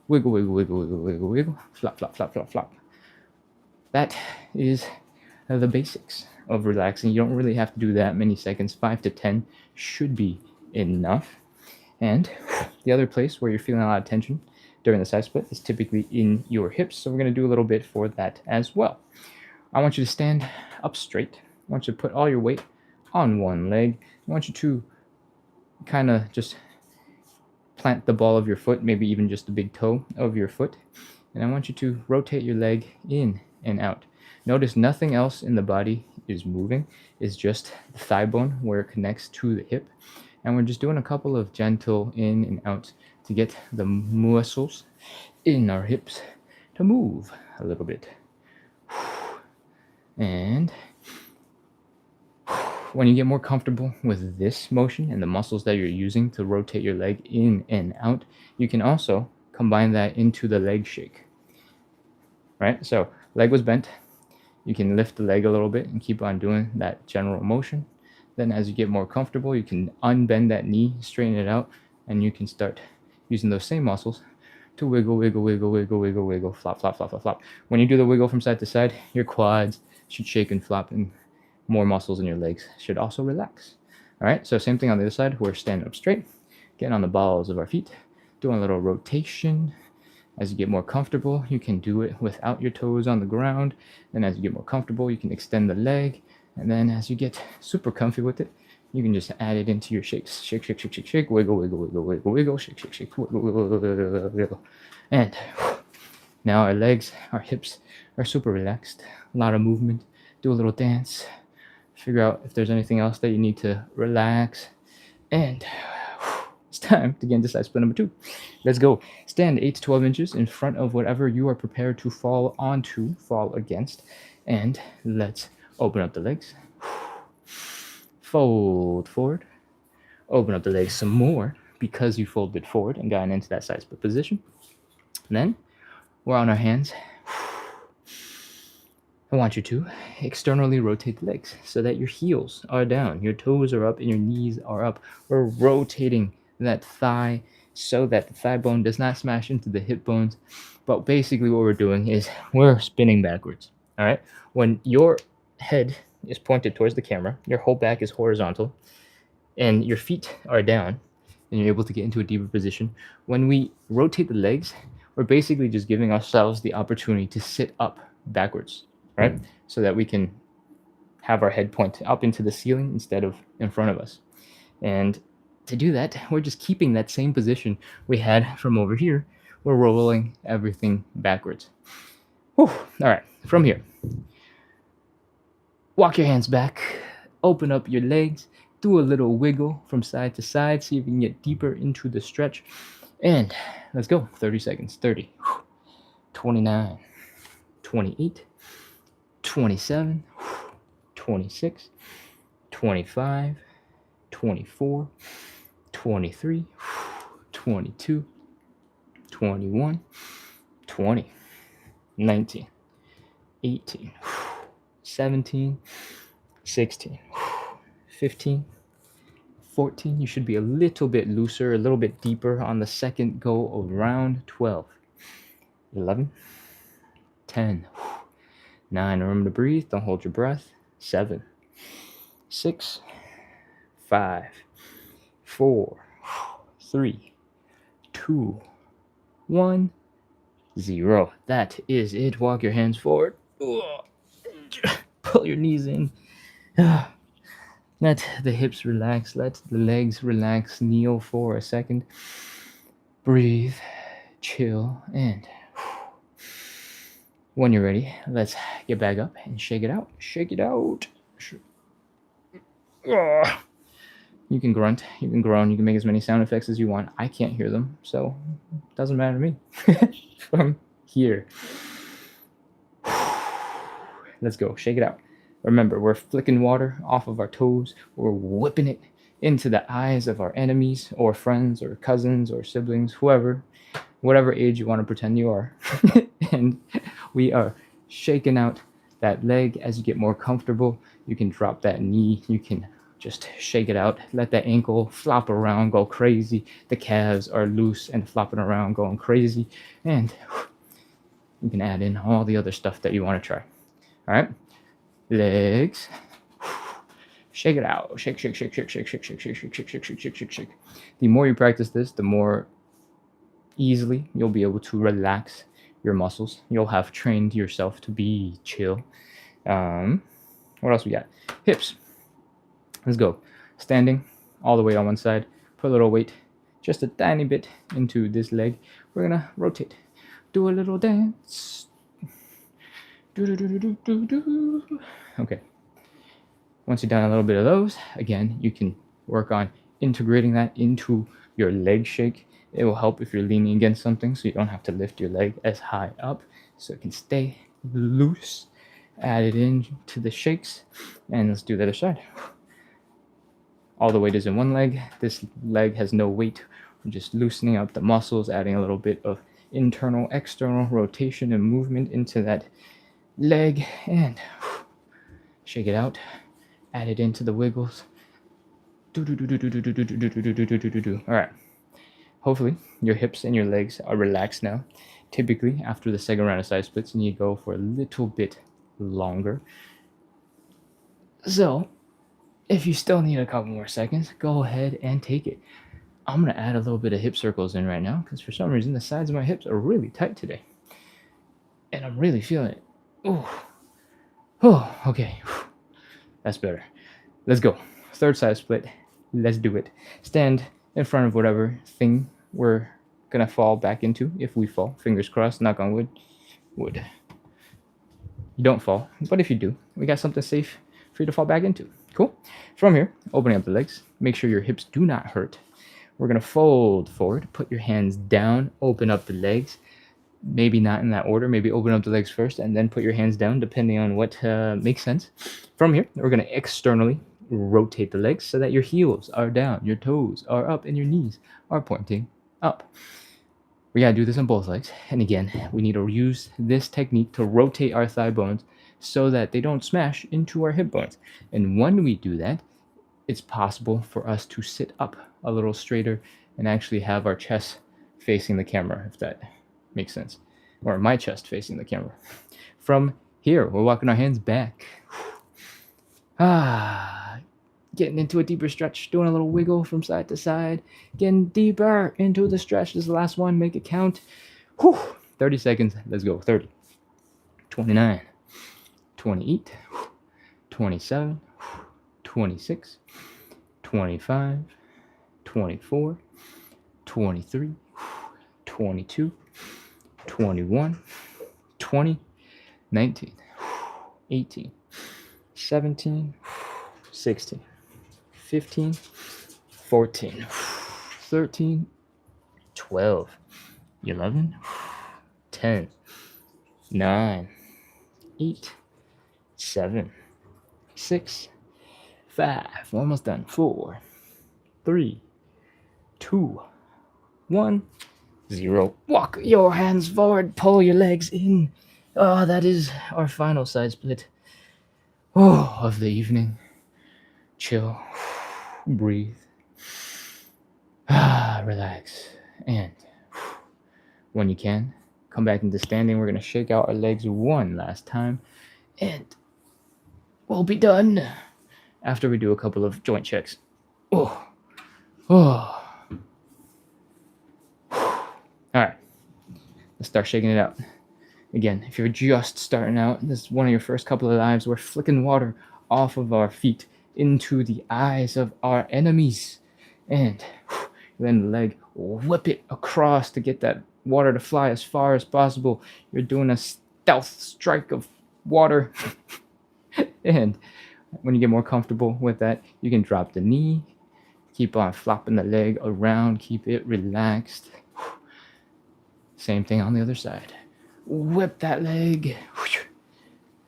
Speaker 1: Wiggle, wiggle, wiggle, wiggle, wiggle, wiggle. Flop, flop, flop, flop, flop. That is the basics of relaxing. You don't really have to do that many seconds. 5 to 10 should be enough. And the other place where you're feeling a lot of tension during the side split is typically in your hips. So we're going to do a little bit for that as well. I want you to stand up straight. I want you to put all your weight on one leg. I want you to kind of just plant the ball of your foot, maybe even just the big toe of your foot. And I want you to rotate your leg in and out. Notice nothing else in the body is moving. It's just the thigh bone where it connects to the hip. And we're just doing a couple of gentle in and out to get the muscles in our hips to move a little bit. And when you get more comfortable with this motion and the muscles that you're using to rotate your leg in and out, you can also combine that into the leg shake. Right? So leg was bent. You can lift the leg a little bit and keep on doing that general motion. Then as you get more comfortable, you can unbend that knee, straighten it out, and you can start using those same muscles to wiggle, wiggle, wiggle, wiggle, wiggle, wiggle, flop, flop, flop, flop, flop. When you do the wiggle from side to side, your quads should shake and flop, and more muscles in your legs should also relax. All right, so same thing on the other side. We're standing up straight, getting on the balls of our feet, doing a little rotation. As you get more comfortable, you can do it without your toes on the ground. Then as you get more comfortable, you can extend the leg. And then as you get super comfy with it, you can just add it into your shakes. Shake, shake, shake, shake, shake, wiggle, wiggle, wiggle, wiggle, wiggle, shake, shake, shake, wiggle, wiggle, wiggle, wiggle. And now our legs, our hips are super relaxed. A lot of movement. Do a little dance. Figure out if there's anything else that you need to relax. And It's time to get into side split number 2. Let's go. Stand 8 to 12 inches in front of whatever you are prepared to fall onto, fall against, and let's open up the legs. Fold forward. Open up the legs some more because you folded forward and gotten into that side split position. Then we're on our hands. I want you to externally rotate the legs so that your heels are down, your toes are up, and your knees are up. We're rotating that thigh so that the thigh bone does not smash into the hip bones. But basically what we're doing is we're spinning backwards. All right? When your head is pointed towards the camera, your whole back is horizontal, and your feet are down, and you're able to get into a deeper position. When we rotate the legs, we're basically just giving ourselves the opportunity to sit up backwards, right? So that we can have our head point up into the ceiling instead of in front of us. And to do that, we're just keeping that same position we had from over here. We're rolling everything backwards. Whew. All right, from here, walk your hands back, open up your legs, do a little wiggle from side to side, see if you can get deeper into the stretch. And let's go. 30 seconds. 30, 29, 28, 27, 26, 25, 24, 23, 22, 21, 20, 19, 18, 17, 16, 15, 14. You should be a little bit looser, a little bit deeper on the second go around. 12, 11, 10, 9. Remember to breathe. Don't hold your breath. 7, 6, 5, 4, 3, 2, 1, 0. That is it. Walk your hands forward. Pull your knees in. Let the hips relax. Let the legs relax. Kneel for a second. Breathe. Chill. And when you're ready, let's get back up and shake it out. Shake it out. You can grunt. You can groan. You can make as many sound effects as you want. I can't hear them, so it doesn't matter to me. From here. Let's go. Shake it out. Remember, we're flicking water off of our toes. We're whipping it into the eyes of our enemies or friends or cousins or siblings, whoever, whatever age you want to pretend you are. And we are shaking out that leg as you get more comfortable. You can drop that knee. You can just shake it out. Let that ankle flop around, go crazy. The calves are loose and flopping around, going crazy. And you can add in all the other stuff that you want to try. All right? Legs. Shake it out. Shake, shake, shake, shake, shake, shake, shake, shake, shake, shake, shake, shake, shake, shake, shake. The more you practice this, the more easily you'll be able to relax your muscles. You'll have trained yourself to be chill. What else we got? Hips. Let's go. Standing all the way on one side. Put a little weight, just a tiny bit, into this leg. We're gonna rotate. Do a little dance. Okay. Once you've done a little bit of those, again, you can work on integrating that into your leg shake. It will help if you're leaning against something, so you don't have to lift your leg as high up, so it can stay loose. Add it in to the shakes, and let's do the other side. All the weight is in one leg. This leg has no weight. We're just loosening up the muscles, adding a little bit of internal, external rotation and movement into that leg, and shake it out. Add it into the wiggles. All right. Hopefully your hips and your legs are relaxed now. Typically, after the second round of side splits, you need to go for a little bit longer. So, if you still need a couple more seconds, go ahead and take it. I'm going to add a little bit of hip circles in right now because for some reason the sides of my hips are really tight today. And I'm really feeling it. Oh, okay. That's better. Let's go. Third side split. Let's do it. Stand in front of whatever thing we're going to fall back into. If we fall, fingers crossed, knock on wood. Wood. You don't fall, but if you do, we got something safe for you to fall back into. Cool. From here, opening up the legs. Make sure your hips do not hurt. We're going to fold forward, put your hands down, open up the legs. Maybe not in that order. Maybe open up the legs first and then put your hands down, depending on what makes sense. From here, we're going to externally rotate the legs so that your heels are down, your toes are up, and your knees are pointing up. We got to do this on both legs. And again, we need to use this technique to rotate our thigh bones so that they don't smash into our hip bones. And when we do that, it's possible for us to sit up a little straighter and actually have our chest facing the camera, if that makes sense. Or my chest facing the camera. From here, we're walking our hands back. Getting into a deeper stretch, doing a little wiggle from side to side, getting deeper into the stretch. This is the last one, make it count. 30 seconds, let's go. 30, 29, 28, 27, 26, 25, 24, 23, 22, 21, 20, 19, 18, 17, 16, 15, 14, 13, 12, 11, 10, 9, 8, 7, 6, 5, we're almost done. 4, 3, 2, 1, 0. Walk your hands forward, pull your legs in. That is our final side split of the evening. Chill, breathe, relax, and when you can, come back into standing. We're going to shake out our legs one last time, and we'll be done after we do a couple of joint checks. All right, let's start shaking it out. Again, if you're just starting out, this is one of your first couple of lives, we're flicking water off of our feet into the eyes of our enemies, and then the leg, whip it across to get that water to fly as far as possible. You're doing a stealth strike of water. And when you get more comfortable with that, you can drop the knee, keep on flopping the leg around, keep it relaxed. Same thing on the other side. Whip that leg.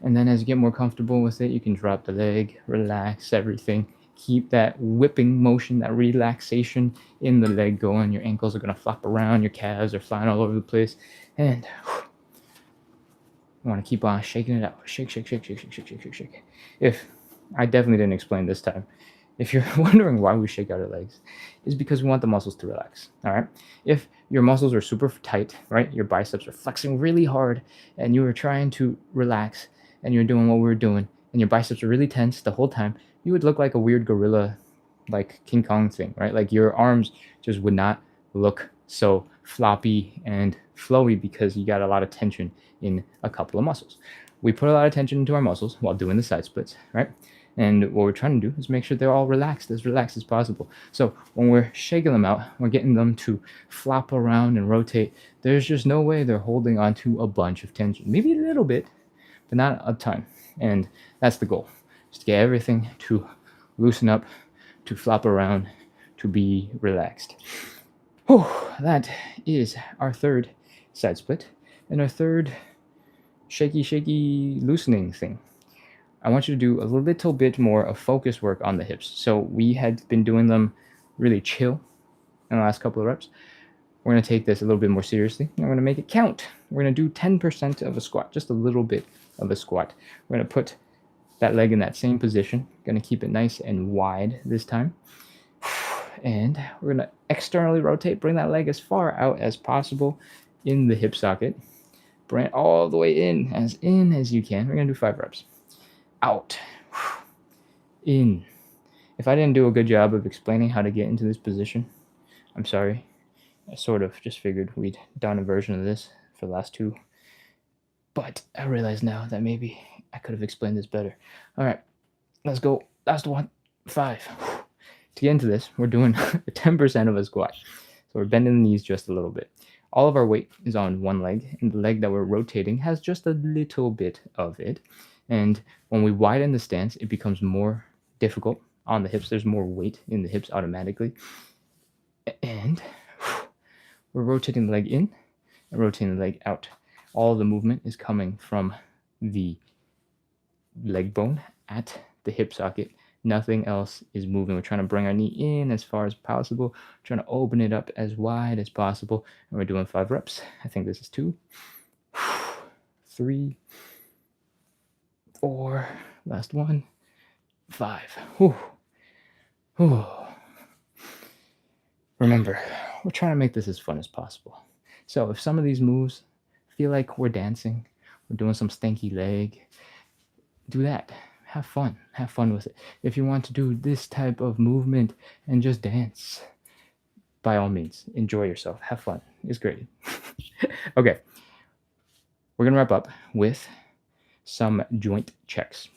Speaker 1: And then as you get more comfortable with it, you can drop the leg, relax everything. Keep that whipping motion, that relaxation in the leg going. Your ankles are going to flop around. Your calves are flying all over the place. And you want to keep on shaking it out. Shake, shake, shake, shake, shake, shake, shake, shake, shake. If I definitely didn't explain this time. If you're wondering why we shake out our legs, it's because we want the muscles to relax, all right? If your muscles are super tight, right, your biceps are flexing really hard, and you were trying to relax, and you're doing what we were doing, and your biceps are really tense the whole time, you would look like a weird gorilla, like King Kong thing, right? Like your arms just would not look so floppy and flowy because you got a lot of tension in a couple of muscles. We put a lot of tension into our muscles while doing the side splits, right? And what we're trying to do is make sure they're all relaxed as possible. So when we're shaking them out, we're getting them to flop around and rotate. There's just no way they're holding onto a bunch of tension. Maybe a little bit, but not a ton. And that's the goal, just to get everything to loosen up, to flop around, to be relaxed. That is our third side split and our third shaky loosening thing. I want you to do a little bit more of focus work on the hips. So we had been doing them really chill in the last couple of reps. We're going to take this a little bit more seriously. We're going to make it count. We're going to do 10% of a squat, just a little bit of a squat. We're going to put that leg in that same position. Going to keep it nice and wide this time. And we're going to externally rotate, bring that leg as far out as possible in the hip socket. Bring it all the way in as you can. We're going to do 5 reps. Out, in. If I didn't do a good job of explaining how to get into this position, I'm sorry. I sort of just figured we'd done a version of this for the last 2. But I realize now that maybe I could have explained this better. All right, let's go. Last one, 5. To get into this, we're doing 10% of a squat. So we're bending the knees just a little bit. All of our weight is on one leg, and the leg that we're rotating has just a little bit of it. And when we widen the stance, it becomes more difficult on the hips. There's more weight in the hips automatically. And we're rotating the leg in and rotating the leg out. All the movement is coming from the leg bone at the hip socket. Nothing else is moving. We're trying to bring our knee in as far as possible, trying to open it up as wide as possible. And we're doing 5 reps. I think this is 2, 3, 4, last one, 5. Whew. Whew. Remember, we're trying to make this as fun as possible. So if some of these moves feel like we're dancing, we're doing some stanky leg, do that. Have fun. Have fun with it. If you want to do this type of movement and just dance, by all means, enjoy yourself. Have fun. It's great. Okay. We're going to wrap up with some joint checks.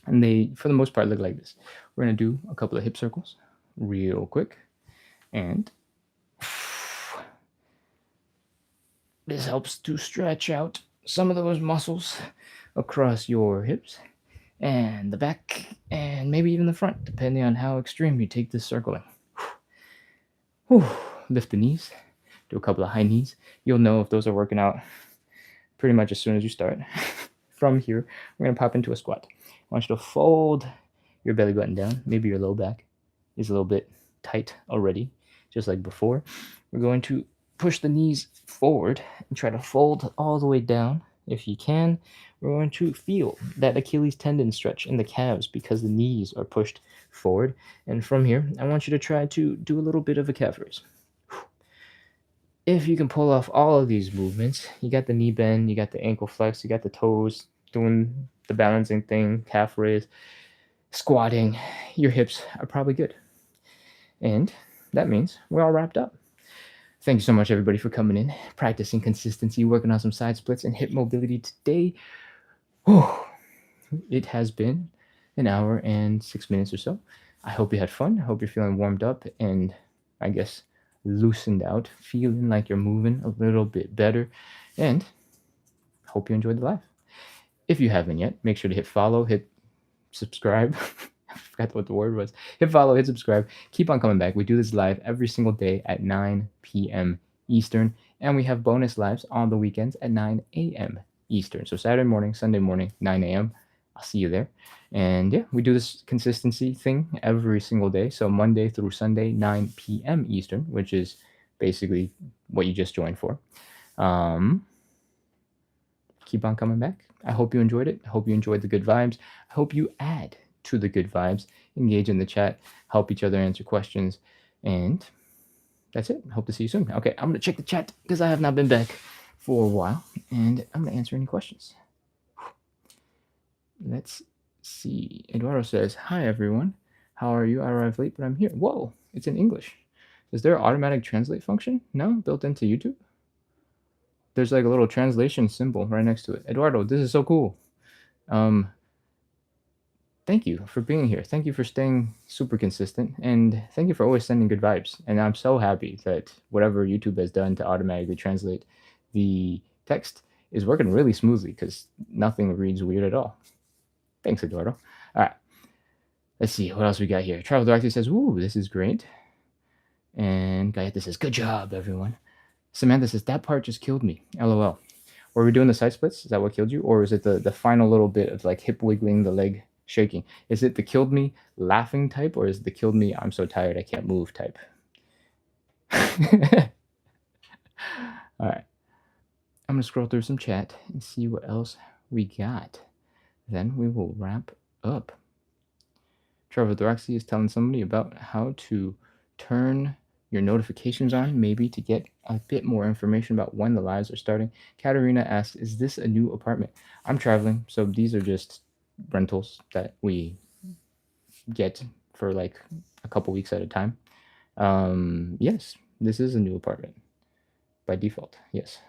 Speaker 1: And they, for the most part, look like this. We're going to do a couple of hip circles real quick. And this helps to stretch out some of those muscles across your hips and the back and maybe even the front, depending on how extreme you take this circling. Whew. Lift the knees, do a couple of high knees. You'll know if those are working out pretty much as soon as you start. From here, we're going to pop into a squat. I want you to fold your belly button down. Maybe your low back is a little bit tight already, just like before. We're going to push the knees forward and try to fold all the way down. If you can, we're going to feel that Achilles tendon stretch in the calves because the knees are pushed forward. And from here, I want you to try to do a little bit of a calf raise. If you can pull off all of these movements, you got the knee bend, you got the ankle flex, you got the toes doing the balancing thing, calf raise, squatting, your hips are probably good. And that means we're all wrapped up. Thank you so much, everybody, for coming in, practicing consistency, working on some side splits and hip mobility today. Whew. It has been an hour and 6 minutes or so. I hope you had fun. I hope you're feeling warmed up and, I guess, loosened out, feeling like you're moving a little bit better. And hope you enjoyed the live. If you haven't yet, make sure to hit follow, hit subscribe. I forgot what the word was. Hit follow, hit subscribe. Keep on coming back. We do this live every single day at 9 p.m. Eastern. And we have bonus lives on the weekends at 9 a.m. Eastern. So Saturday morning, Sunday morning, 9 a.m. I'll see you there. And yeah, we do this consistency thing every single day. So Monday through Sunday, 9 p.m. Eastern, which is basically what you just joined for. Keep on coming back. I hope you enjoyed it. I hope you enjoyed the good vibes. I hope you add to the good vibes, engage in the chat, help each other answer questions, and that's it. Hope to see you soon. Okay, I'm gonna check the chat because I have not been back for a while, and I'm gonna answer any questions. Let's see. Eduardo says, "Hi everyone, how are you? I arrived late, but I'm here." Whoa, it's in English. Is there an automatic translate function? No, built into YouTube. There's like a little translation symbol right next to it. Eduardo, this is so cool. Thank you for being here. Thank you for staying super consistent. And thank you for always sending good vibes. And I'm so happy that whatever YouTube has done to automatically translate the text is working really smoothly because nothing reads weird at all. Thanks, Eduardo. All right. Let's see. What else we got here? Travel Director says, "Ooh, this is great." And Gayeta says, "Good job, everyone." Samantha says, "That part just killed me. LOL." Were we doing the side splits? Is that what killed you? Or is it the final little bit of like hip wiggling, the leg shaking? Is it the killed me laughing type, or is it the killed me I'm so tired I can't move type? All right. I'm going to scroll through some chat and see what else we got. Then we will wrap up. Trevor Throxy is telling somebody about how to turn your notifications on, maybe to get a bit more information about when the lives are starting. Katarina asks, "Is this a new apartment?" I'm traveling, so these are just rentals that we get for like a couple weeks at a time. Yes, this is a new apartment by default. Yes.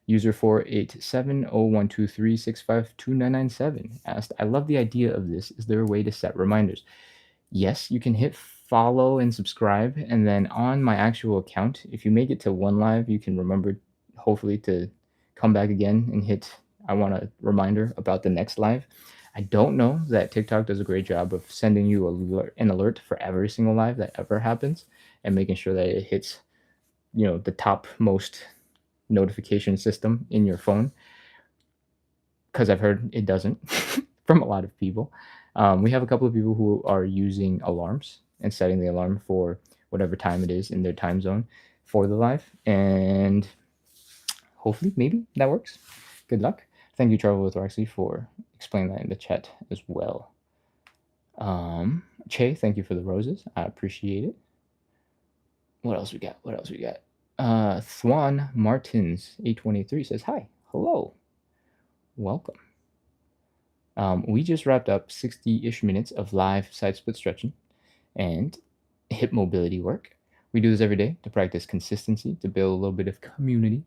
Speaker 1: User 4870123652997 asked, "I love the idea of this. Is there a way to set reminders?" Yes, you can hit follow and subscribe, and then on my actual account, if you make it to one live, you can remember, hopefully, to come back again and hit I want a reminder about the next live. I don't know that TikTok does a great job of sending you an alert for every single live that ever happens and making sure that it hits, the top most notification system in your phone, because I've heard it doesn't from a lot of people. We have a couple of people who are using alarms and setting the alarm for whatever time it is in their time zone for the live, and hopefully, maybe that works. Good luck. Thank you, Travel with Roxy, for explaining that in the chat as well. Che, thank you for the roses. I appreciate it. What else we got? Thwan Martins 823 says, "Hi, hello, welcome." We just wrapped up 60-ish minutes of live side split stretching and hip mobility work. We do this every day to practice consistency, to build a little bit of community,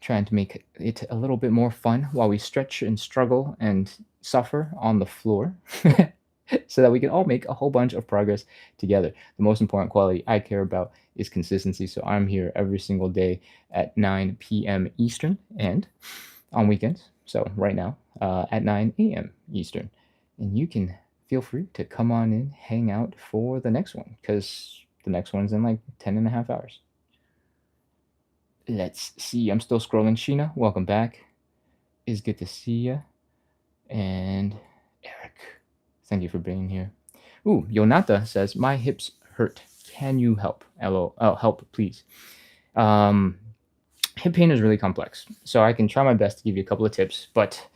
Speaker 1: trying to make it a little bit more fun while we stretch and struggle and suffer on the floor so that we can all make a whole bunch of progress together. The most important quality I care about is consistency. So I'm here every single day at 9 p.m. Eastern and on weekends. So right now at 9 a.m. Eastern. And you can feel free to come on in, hang out for the next one, because the next one's in like 10 and a half hours. Let's see. I'm still scrolling. Sheena, welcome back. It's good to see you. And Eric, thank you for being here. Ooh, Yonata says, my hips hurt. Can you help? LO. Oh, help, please. Hip pain is really complex, so I can try my best to give you a couple of tips, but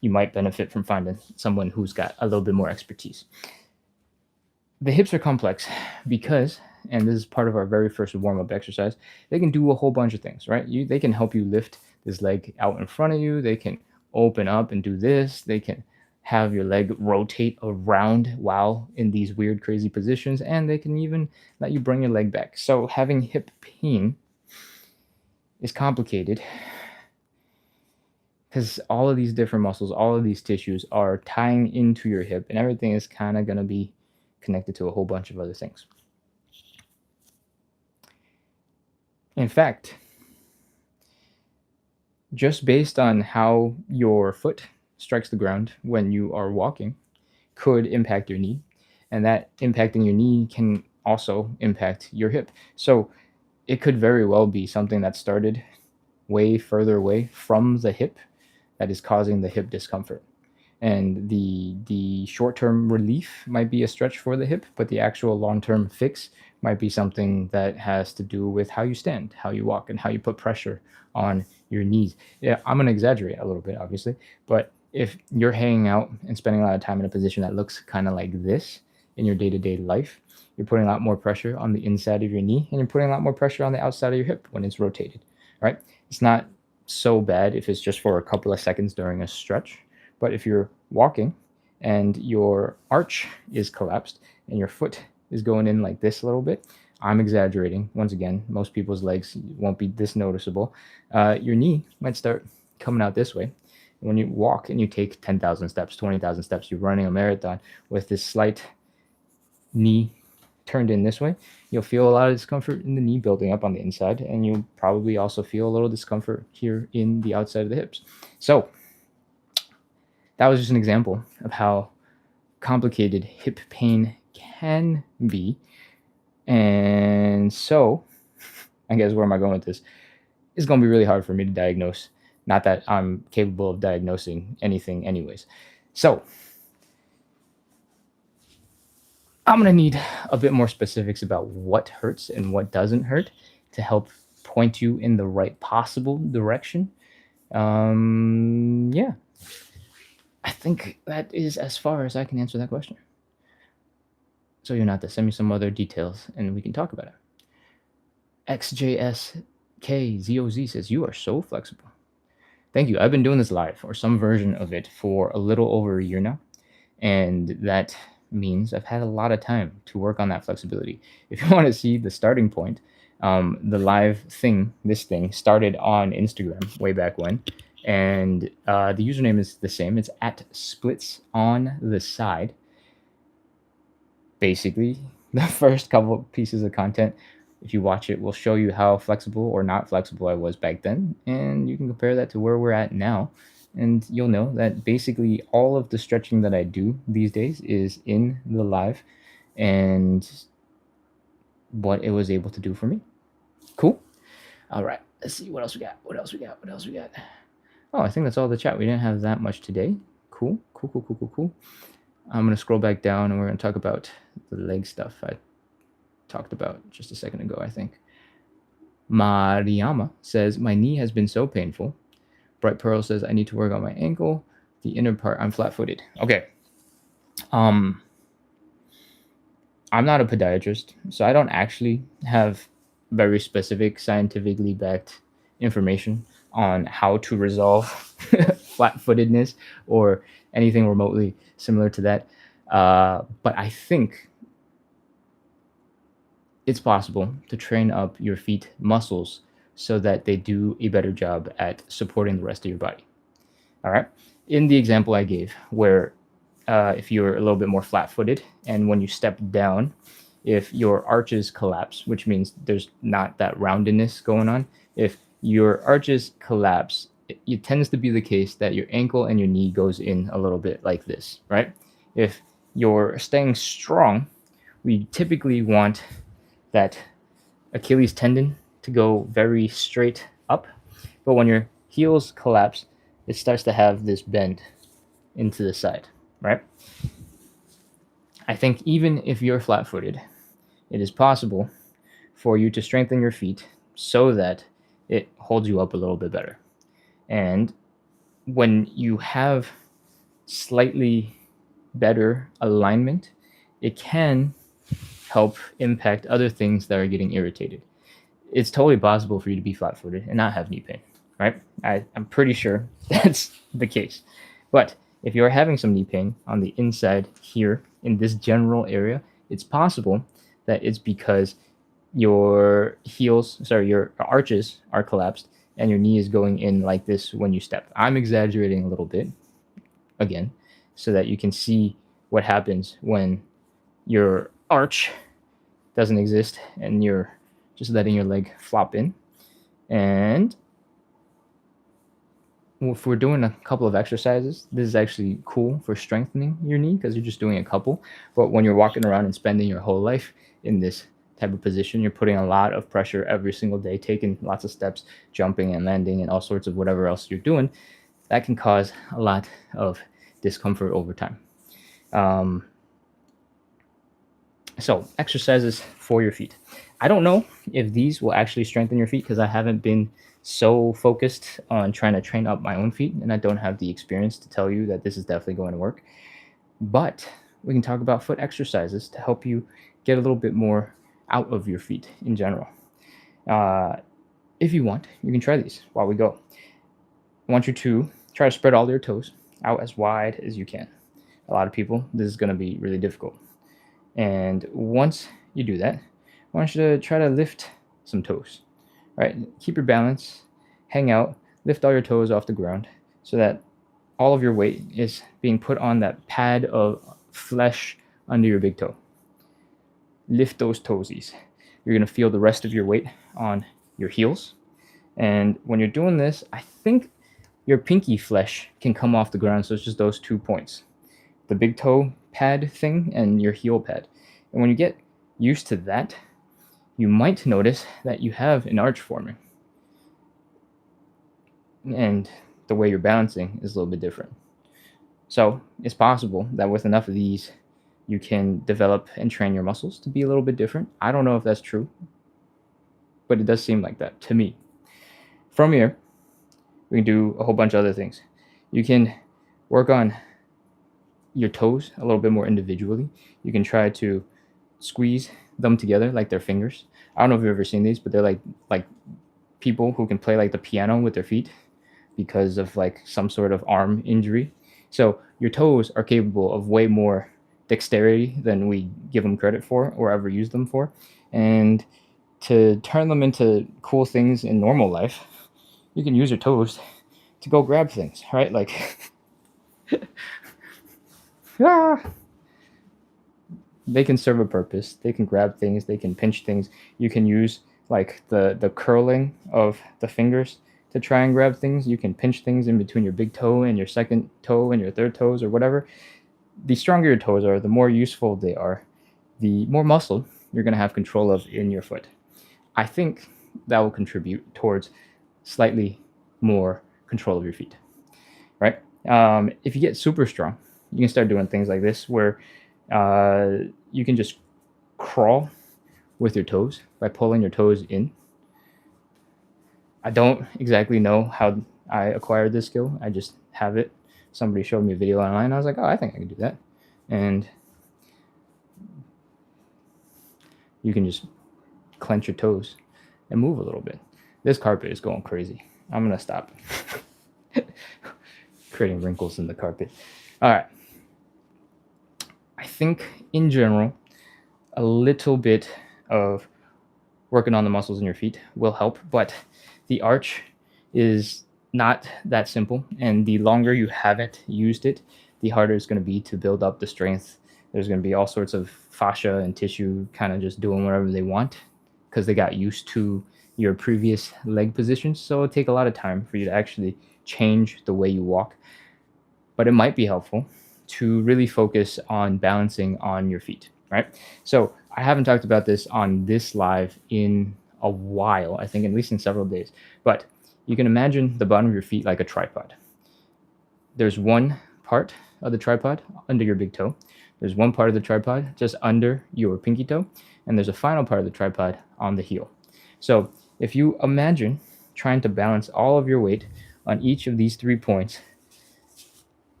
Speaker 1: you might benefit from finding someone who's got a little bit more expertise. The hips are complex because, and this is part of our very first warm-up exercise, they can do a whole bunch of things, right? They can help you lift this leg out in front of you. They can open up and do this. They can have your leg rotate around while in these weird, crazy positions, and they can even let you bring your leg back. So having hip pain is complicated because all of these different muscles, all of these tissues are tying into your hip, and everything is kind of going to be connected to a whole bunch of other things. In fact, just based on how your foot strikes the ground when you are walking could impact your knee, and that impacting your knee can also impact your hip. So it could very well be something that started way further away from the hip that is causing the hip discomfort. And the short-term relief might be a stretch for the hip, but the actual long-term fix might be something that has to do with how you stand, how you walk, and how you put pressure on your knees. Yeah, I'm going to exaggerate a little bit, obviously, but if you're hanging out and spending a lot of time in a position that looks kind of like this in your day-to-day life, you're putting a lot more pressure on the inside of your knee, and you're putting a lot more pressure on the outside of your hip when it's rotated, right? It's not so bad if it's just for a couple of seconds during a stretch, but if you're walking and your arch is collapsed and your foot is going in like this a little bit, I'm exaggerating. Once again, most people's legs won't be this noticeable. Your knee might start coming out this way. When you walk and you take 10,000 steps, 20,000 steps, you're running a marathon with this slight knee turned in this way, you'll feel a lot of discomfort in the knee building up on the inside, and you'll probably also feel a little discomfort here in the outside of the hips. So that was just an example of how complicated hip pain can be. And so, I guess where am I going with this? It's going to be really hard for me to diagnose. Not that I'm capable of diagnosing anything anyways. So, I'm going to need a bit more specifics about what hurts and what doesn't hurt to help point you in the right possible direction. Yeah. I think that is as far as I can answer that question. So you're not to send me some other details and we can talk about it. XJSKZOZ says, you are so flexible. Thank you. I've been doing this live or some version of it for a little over a year now. And that means I've had a lot of time to work on that flexibility. If you want to see the starting point, the live thing, this thing started on Instagram way back when. And the username is the same. It's at splits on the side. Basically, the first couple pieces of content, if you watch it, will show you how flexible or not flexible I was back then. And you can compare that to where we're at now. and you'll know that basically all of the stretching that I do these days is in the live and what it was able to do for me. Cool. All right. Let's see what else we got. What else we got? What else we got? Oh, I think that's all the chat. We didn't have that much today. Cool. Cool, cool, cool, cool, cool. I'm going to scroll back down and we're going to talk about the leg stuff I talked about just a second ago, I think. Mariama says, my knee has been so painful. Bright Pearl says, I need to work on my ankle. The inner part, I'm flat-footed. Okay. I'm not a podiatrist, so I don't actually have very specific scientifically backed information on how to resolve flat-footedness or anything remotely similar to that. But I think it's possible to train up your feet muscles so that they do a better job at supporting the rest of your body. All right. In the example I gave, where if you're a little bit more flat-footed and when you step down, if your arches collapse, which means there's not that roundedness going on, if your arches collapse, it tends to be the case that your ankle and your knee goes in a little bit like this, right? If you're staying strong, we typically want that Achilles tendon to go very straight up, but when your heels collapse, it starts to have this bend into the side, right? I think even if you're flat-footed, it is possible for you to strengthen your feet so that it holds you up a little bit better. And when you have slightly better alignment, it can help impact other things that are getting irritated. It's totally possible for you to be flat-footed and not have knee pain, right? I'm pretty sure that's the case. But if you're having some knee pain on the inside here in this general area, it's possible that it's because your arches are collapsed and your knee is going in like this when you step. I'm exaggerating a little bit, again, so that you can see what happens when your arch doesn't exist and you're just letting your leg flop in. And if we're doing a couple of exercises, this is actually cool for strengthening your knee because you're just doing a couple. But when you're walking around and spending your whole life in this type of position, you're putting a lot of pressure every single day, taking lots of steps, jumping and landing and all sorts of whatever else you're doing. That can cause a lot of discomfort over time. So exercises for your feet. I don't know if these will actually strengthen your feet because I haven't been so focused on trying to train up my own feet and I don't have the experience to tell you that this is definitely going to work. But we can talk about foot exercises to help you get a little bit more out of your feet in general. If you want, you can try these while we go. I want you to try to spread all your toes out as wide as you can. A lot of people, this is going to be really difficult. And once you do that, I want you to try to lift some toes, right? Keep your balance, hang out, lift all your toes off the ground so that all of your weight is being put on that pad of flesh under your big toe. Lift those toesies. You're going to feel the rest of your weight on your heels. And when you're doing this, I think your pinky flesh can come off the ground, so it's just those 2 points. The big toe pad thing and your heel pad. And when you get used to that, you might notice that you have an arch forming. And the way you're balancing is a little bit different. So it's possible that with enough of these, you can develop and train your muscles to be a little bit different. I don't know if that's true, but it does seem like that to me. From here, we can do a whole bunch of other things. You can work on your toes a little bit more individually. You can try to squeeze them together like they're fingers. I don't know if you've ever seen these, but they're like people who can play like the piano with their feet because of like some sort of arm injury. So your toes are capable of way more dexterity than we give them credit for or ever use them for. And to turn them into cool things in normal life, you can use your toes to go grab things, right? Like they can serve a purpose. They can grab things. They can pinch things. You can use like the curling of the fingers to try and grab things. You can pinch things in between your big toe and your second toe and your third toes or whatever. The stronger your toes are, the more useful they are, the more muscle you're going to have control of in your foot. I think that will contribute towards slightly more control of your feet, right? If you get super strong, you can start doing things like this where you can just crawl with your toes by pulling your toes in. I don't exactly know how I acquired this skill. I just have it. Somebody showed me a video online. I was like, oh, I think I can do that. And you can just clench your toes and move a little bit. This carpet is going crazy. I'm going to stop creating wrinkles in the carpet. All right. I think in general, a little bit of working on the muscles in your feet will help, but the arch is not that simple. And the longer you haven't used it, the harder it's going to be to build up the strength. There's going to be all sorts of fascia and tissue kind of just doing whatever they want because they got used to your previous leg positions. So it'll take a lot of time for you to actually change the way you walk. But it might be helpful to really focus on balancing on your feet, right? So I haven't talked about this on this live in a while, I think at least in several days, but you can imagine the bottom of your feet like a tripod. There's one part of the tripod under your big toe. There's one part of the tripod just under your pinky toe, and there's a final part of the tripod on the heel. So if you imagine trying to balance all of your weight on each of these 3 points,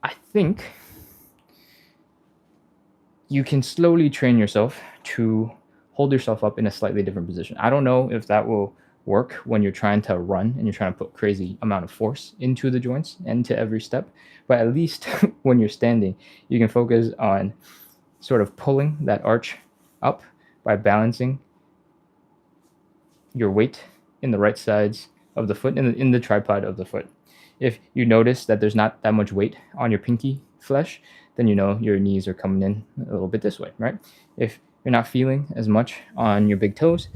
Speaker 1: I think you can slowly train yourself to hold yourself up in a slightly different position. I don't know if that will work when you're trying to run and you're trying to put crazy amount of force into the joints and to every step, but at least when you're standing, you can focus on sort of pulling that arch up by balancing your weight in the right sides of the foot, in the tripod of the foot. If you notice that there's not that much weight on your pinky flesh, then you know your knees are coming in a little bit this way, right? If you're not feeling as much on your big toes,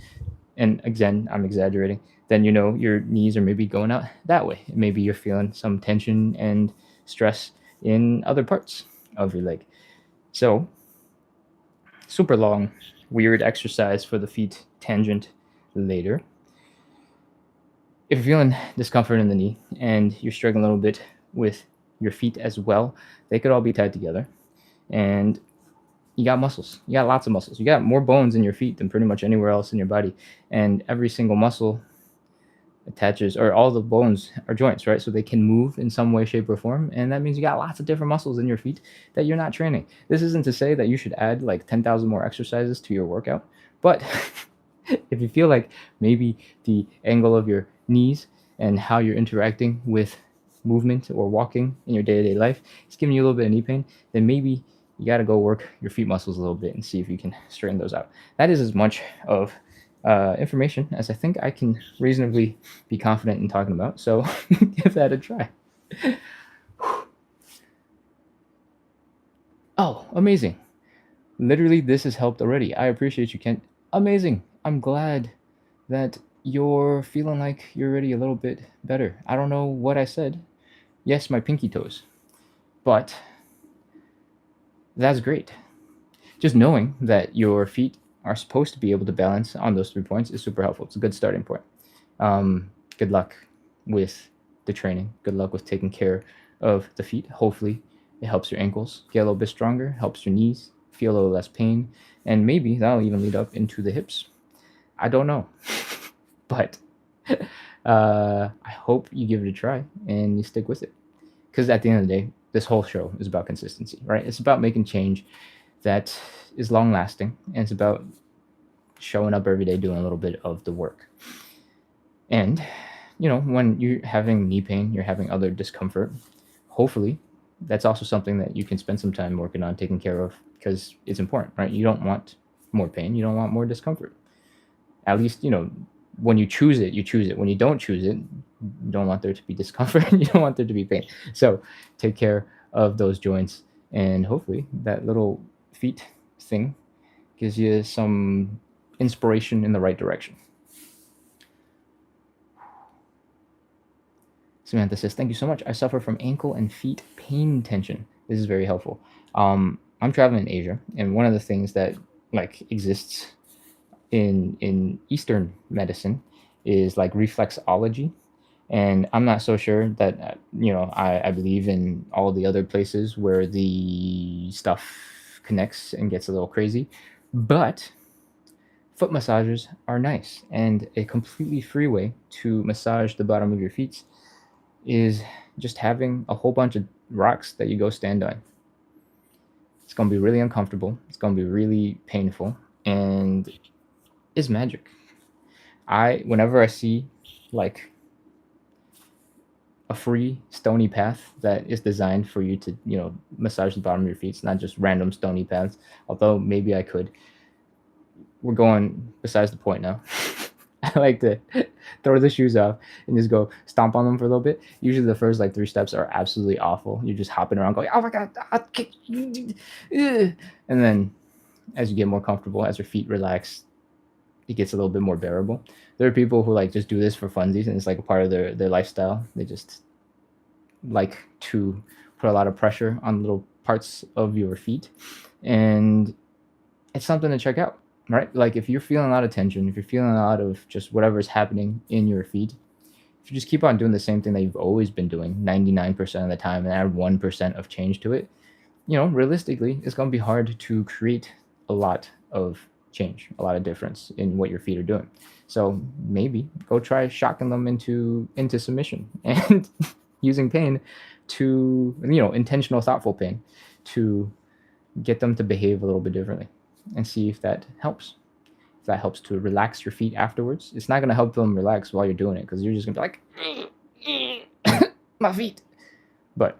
Speaker 1: and again, I'm exaggerating, then you know your knees are maybe going out that way. Maybe you're feeling some tension and stress in other parts of your leg. So, super long, weird exercise for the feet tangent later. If you're feeling discomfort in the knee and you're struggling a little bit with your feet as well, they could all be tied together. And you got muscles. You got lots of muscles. You got more bones in your feet than pretty much anywhere else in your body. And every single muscle attaches, or all the bones are joints, right? So they can move in some way, shape, or form. And that means you got lots of different muscles in your feet that you're not training. This isn't to say that you should add like 10,000 more exercises to your workout. But if you feel like maybe the angle of your knees and how you're interacting with movement or walking in your day-to-day life is giving you a little bit of knee pain, then maybe you got to go work your feet muscles a little bit and see if you can straighten those out. That is as much of information as I think I can reasonably be confident in talking about. So give that a try. Oh, amazing. Literally, this has helped already. I appreciate you, Kent. Amazing. I'm glad that you're feeling like you're already a little bit better. I don't know what I said. Yes, my pinky toes. But that's great. Just knowing that your feet are supposed to be able to balance on those 3 points is super helpful. It's a good starting point. Good luck with the training. Good luck with taking care of the feet. Hopefully, it helps your ankles get a little bit stronger, helps your knees feel a little less pain, and maybe that'll even lead up into the hips. I don't know. But I hope you give it a try and you stick with it. Because at the end of the day, this whole show is about consistency, right? It's about making change that is long lasting, and it's about showing up every day doing a little bit of the work. And, you know, when you're having knee pain, you're having other discomfort, hopefully that's also something that you can spend some time working on taking care of, because it's important, right? You don't want more pain. You don't want more discomfort. At least, you know, when you choose it, you choose it. When you don't choose it, you don't want there to be discomfort. You don't want there to be pain. So take care of those joints, and hopefully that little feet thing gives you some inspiration in the right direction. Samantha says, "Thank you so much. I suffer from ankle and feet pain tension. This is very helpful. I'm traveling in Asia, and one of the things that like exists in Eastern medicine is like reflexology, and I'm not so sure that I believe in all the other places where the stuff connects and gets a little crazy, but foot massages are nice, and a completely free way to massage the bottom of your feet is just having a whole bunch of rocks that you go stand on. It's going to be really uncomfortable, it's going to be really painful, and it's magic. Whenever I see like a free stony path that is designed for you to massage the bottom of your feet, it's not just random stony paths, although maybe I could. We're going besides the point now. I like to throw the shoes off and just go stomp on them for a little bit. Usually the first like 3 steps are absolutely awful. You're just hopping around going, oh my god, I'll kick you. And then as you get more comfortable, as your feet relax, it gets a little bit more bearable. There are people who like just do this for funsies, and it's like a part of their lifestyle. They just like to put a lot of pressure on little parts of your feet, and it's something to check out, right? Like if you're feeling a lot of tension, if you're feeling a lot of just whatever's happening in your feet, if you just keep on doing the same thing that you've always been doing 99% of the time and add 1% of change to it, realistically, it's going to be hard to create a lot of change, a lot of difference in what your feet are doing. So maybe go try shocking them into submission and using pain to, intentional, thoughtful pain to get them to behave a little bit differently and see if that helps. If that helps to relax your feet afterwards, it's not going to help them relax while you're doing it because you're just going to be like, my feet. But,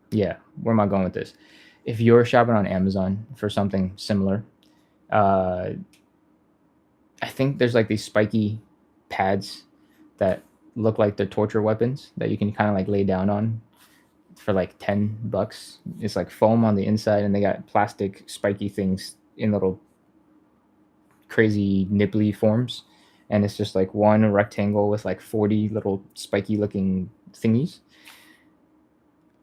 Speaker 1: yeah, where am I going with this? If you're shopping on Amazon for something similar, I think there's like these spiky pads that look like they're torture weapons that you can kind of like lay down on for like $10. It's like foam on the inside, and they got plastic spiky things in little crazy nipply forms, and it's just like one rectangle with like 40 little spiky looking thingies.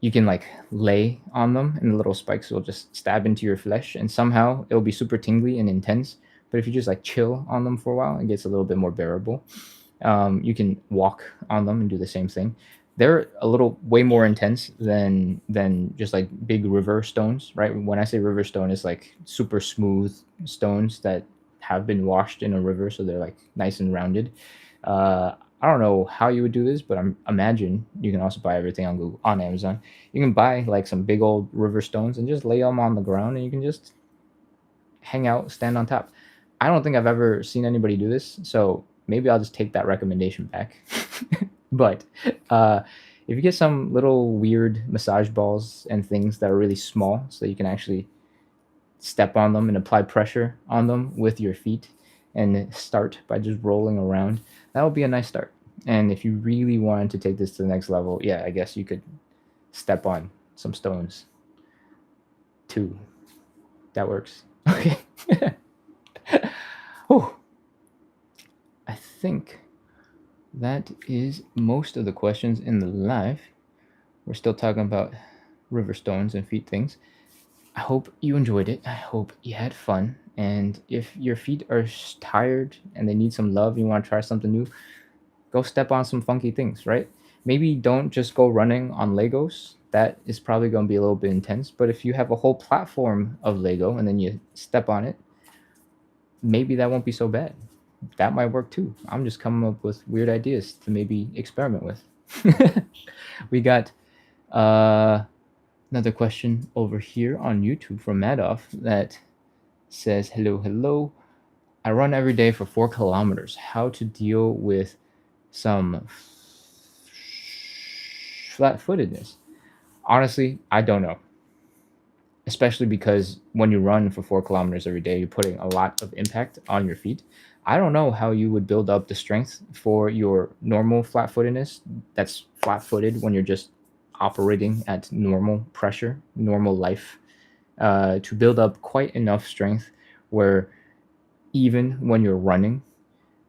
Speaker 1: You can like lay on them, and the little spikes will just stab into your flesh, and somehow it'll be super tingly and intense. But if you just like chill on them for a while, it gets a little bit more bearable. You can walk on them and do the same thing. They're a little way more intense than just like big river stones, right? When I say river stone, it's like super smooth stones that have been washed in a river, so they're like nice and rounded. I don't know how you would do this, but imagine you can also buy everything on Amazon. You can buy like some big old river stones and just lay them on the ground, and you can just hang out, stand on top. I don't think I've ever seen anybody do this, so maybe I'll just take that recommendation back. But if you get some little weird massage balls and things that are really small, so you can actually step on them and apply pressure on them with your feet and start by just rolling around, that would be a nice start. And if you really wanted to take this to the next level, yeah, I guess you could step on some stones too. That works. Okay. Oh, I think that is most of the questions in the live. We're still talking about river stones and feet things. I hope you enjoyed it. I hope you had fun. And if your feet are tired and they need some love, you want to try something new, go step on some funky things, right? Maybe don't just go running on Legos. That is probably going to be a little bit intense. But if you have a whole platform of Lego and then you step on it, maybe that won't be so bad. That might work too. I'm just coming up with weird ideas to maybe experiment with. We got another question over here on YouTube from Madoff that says, hello. I run every day for 4 kilometers. How to deal with some flat-footedness? Honestly, I don't know. Especially because when you run for 4 kilometers every day, you're putting a lot of impact on your feet. I don't know how you would build up the strength for your normal flat-footedness. That's flat-footed when you're just operating at normal pressure, normal life, to build up quite enough strength where even when you're running,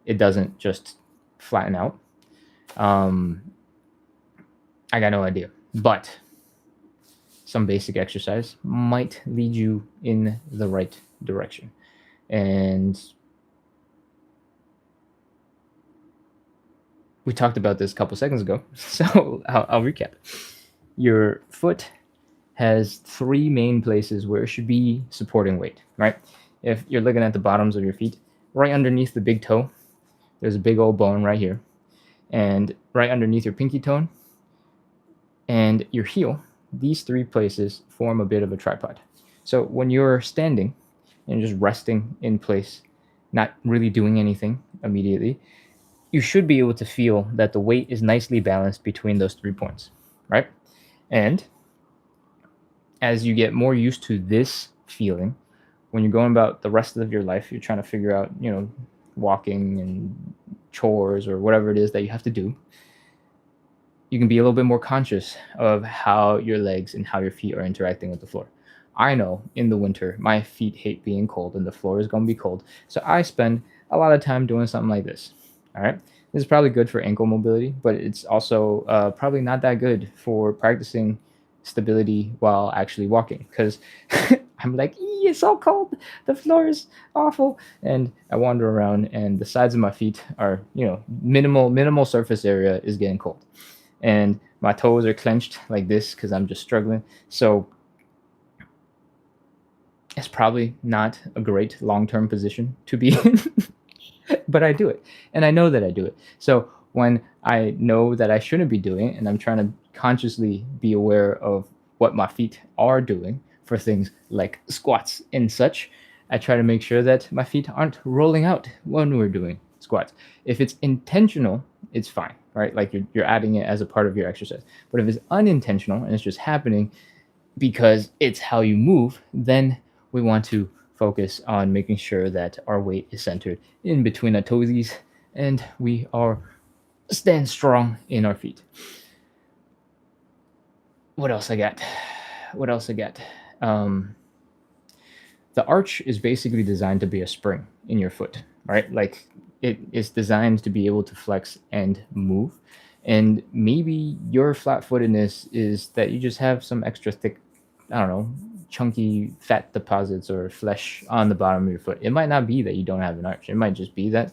Speaker 1: it doesn't just flatten out. Um, I got no idea, but some basic exercise might lead you in the right direction. And we talked about this a couple seconds ago, so I'll recap. Your foot has three main places where it should be supporting weight, right? If you're looking at the bottoms of your feet, right underneath the big toe, there's a big old bone right here. And right underneath your pinky toe and your heel, these three places form a bit of a tripod. So when you're standing and just resting in place, not really doing anything immediately, you should be able to feel that the weight is nicely balanced between those 3 points, right? And as you get more used to this feeling, when you're going about the rest of your life, you're trying to figure out, walking and chores or whatever it is that you have to do, you can be a little bit more conscious of how your legs and how your feet are interacting with the floor. I know in the winter, my feet hate being cold and the floor is going to be cold. So I spend a lot of time doing something like this. All right. This is probably good for ankle mobility, but it's also probably not that good for practicing stability while actually walking because I'm like, it's so cold. The floor is awful. And I wander around and the sides of my feet are, minimal surface area is getting cold. And my toes are clenched like this because I'm just struggling. So it's probably not a great long-term position to be in, but I do it. And I know that I do it. So when I know that I shouldn't be doing it and I'm trying to consciously be aware of what my feet are doing for things like squats and such, I try to make sure that my feet aren't rolling out when we're doing squats. If it's intentional, it's fine, right? Like you're adding it as a part of your exercise. But if it's unintentional and it's just happening because it's how you move, then we want to focus on making sure that our weight is centered in between our toesies and we are stand strong in our feet. What else I got? What else I got? The arch is basically designed to be a spring in your foot, right? Like it is designed to be able to flex and move. And maybe your flat footedness is that you just have some extra thick, I don't know, chunky fat deposits or flesh on the bottom of your foot. It might not be that you don't have an arch. It might just be that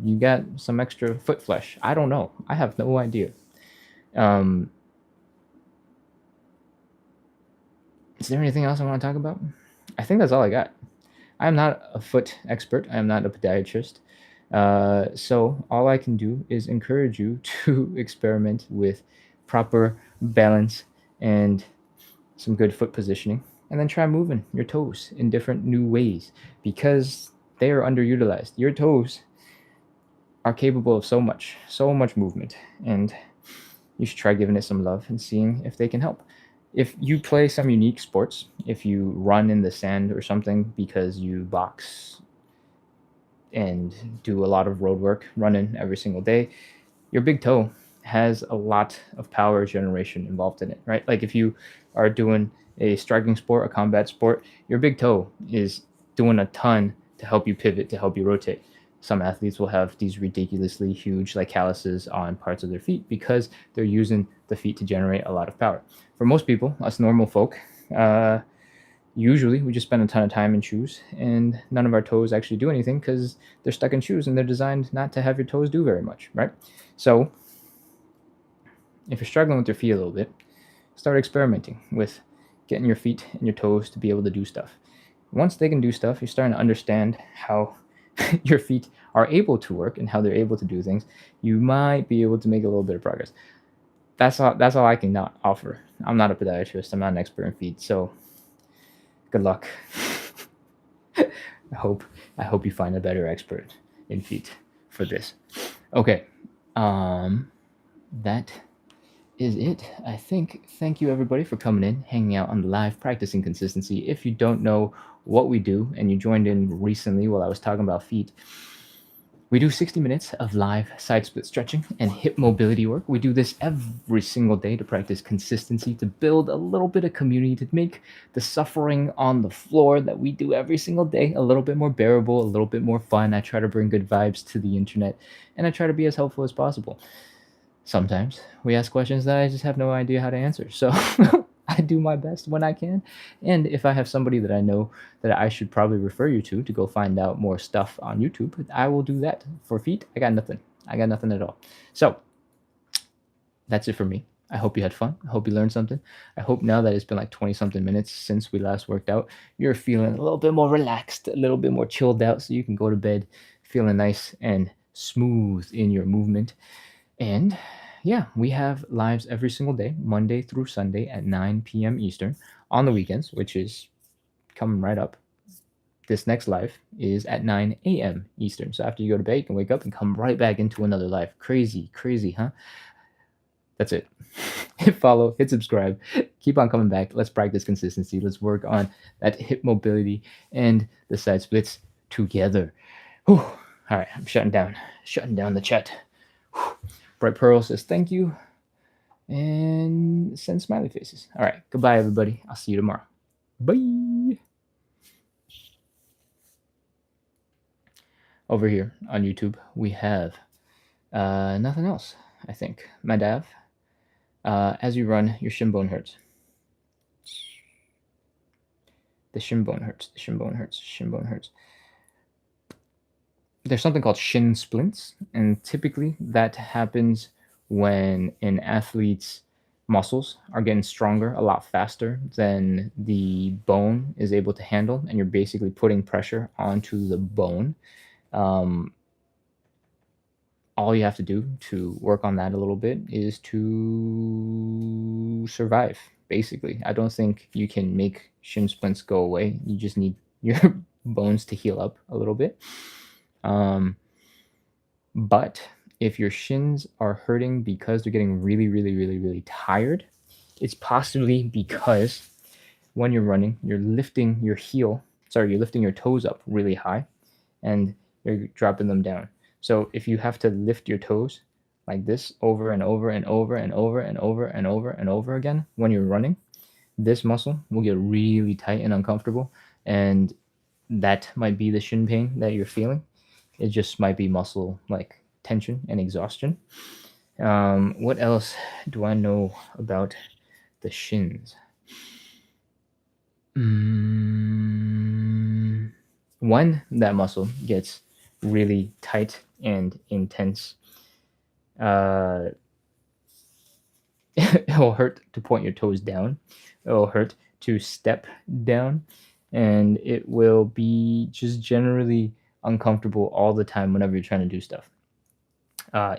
Speaker 1: you got some extra foot flesh. I don't know. I have no idea. Um, is there anything else I want to talk about? I think that's all I got. I'm not a foot expert. I am not a podiatrist. So all I can do is encourage you to experiment with proper balance and some good foot positioning, and then try moving your toes in different new ways because they are underutilized. Your toes are capable of so much movement, and you should try giving it some love and seeing if they can help. If you play some unique sports, if you run in the sand or something because you box and do a lot of road work running every single day, your big toe has a lot of power generation involved in it, right? Like if you are doing a striking sport, a combat sport, your big toe is doing a ton to help you pivot, to help you rotate. Some athletes will have these ridiculously huge like calluses on parts of their feet because they're using the feet to generate a lot of power. For most people, us normal folk, usually we just spend a ton of time in shoes and none of our toes actually do anything because they're stuck in shoes and they're designed not to have your toes do very much, right? So if you're struggling with your feet a little bit, start experimenting with getting your feet and your toes to be able to do stuff. Once they can do stuff, you're starting to understand how your feet are able to work and how they're able to do things. You might be able to make a little bit of progress. That's all I can not offer. I'm not a podiatrist. I'm not an expert in feet, so good luck. I hope you find a better expert in feet for this. Okay. That is it, I think. Thank you everybody for coming in, hanging out on the live, practicing consistency. If you don't know what we do and you joined in recently while I was talking about feet, We do 60 minutes of live side split stretching and hip mobility work. We do this every single day to practice consistency, to build a little bit of community, to make the suffering on the floor that we do every single day a little bit more bearable, a little bit more fun. I try to bring good vibes to the internet, and I try to be as helpful as possible. Sometimes we ask questions that I just have no idea how to answer. So I do my best when I can. And if I have somebody that I know that I should probably refer you to go find out more stuff on YouTube, I will do that. For feet, I got nothing. I got nothing at all. So that's it for me. I hope you had fun. I hope you learned something. I hope now that it's been like 20 something minutes since we last worked out, you're feeling a little bit more relaxed, a little bit more chilled out, so you can go to bed feeling nice and smooth in your movement. And yeah, we have lives every single day, Monday through Sunday at 9 p.m. Eastern. On the weekends, which is coming right up, this next live is at 9 a.m. Eastern. So after you go to bed, you can wake up and come right back into another live. Crazy, crazy, huh? That's it. Hit follow, hit subscribe, keep on coming back. Let's practice consistency. Let's work on that hip mobility and the side splits together. Whew. All right, I'm shutting down the chat. Whew. Bright Pearl says thank you and send smiley faces. All right, goodbye, everybody. I'll see you tomorrow. Bye. Over here on YouTube, we have nothing else, I think. Madav, as you run, your shin bone hurts. The shin bone hurts. The shin bone hurts. Shin bone hurts. There's something called shin splints, and typically that happens when an athlete's muscles are getting stronger a lot faster than the bone is able to handle, and you're basically putting pressure onto the bone. All you have to do to work on that a little bit is to survive, basically. I don't think you can make shin splints go away. You just need your bones to heal up a little bit. But if your shins are hurting because they're getting really, really, really, really tired, it's possibly because when you're running, you're lifting your toes up really high and you're dropping them down. So if you have to lift your toes like this over and over and over and over and over and over and over again when you're running, this muscle will get really tight and uncomfortable, and that might be the shin pain that you're feeling. It just might be muscle like tension and exhaustion. What else do I know about the shins? When that muscle gets really tight and intense, it'll hurt to point your toes down. It'll hurt to step down, and it will be just generally uncomfortable all the time whenever you're trying to do stuff.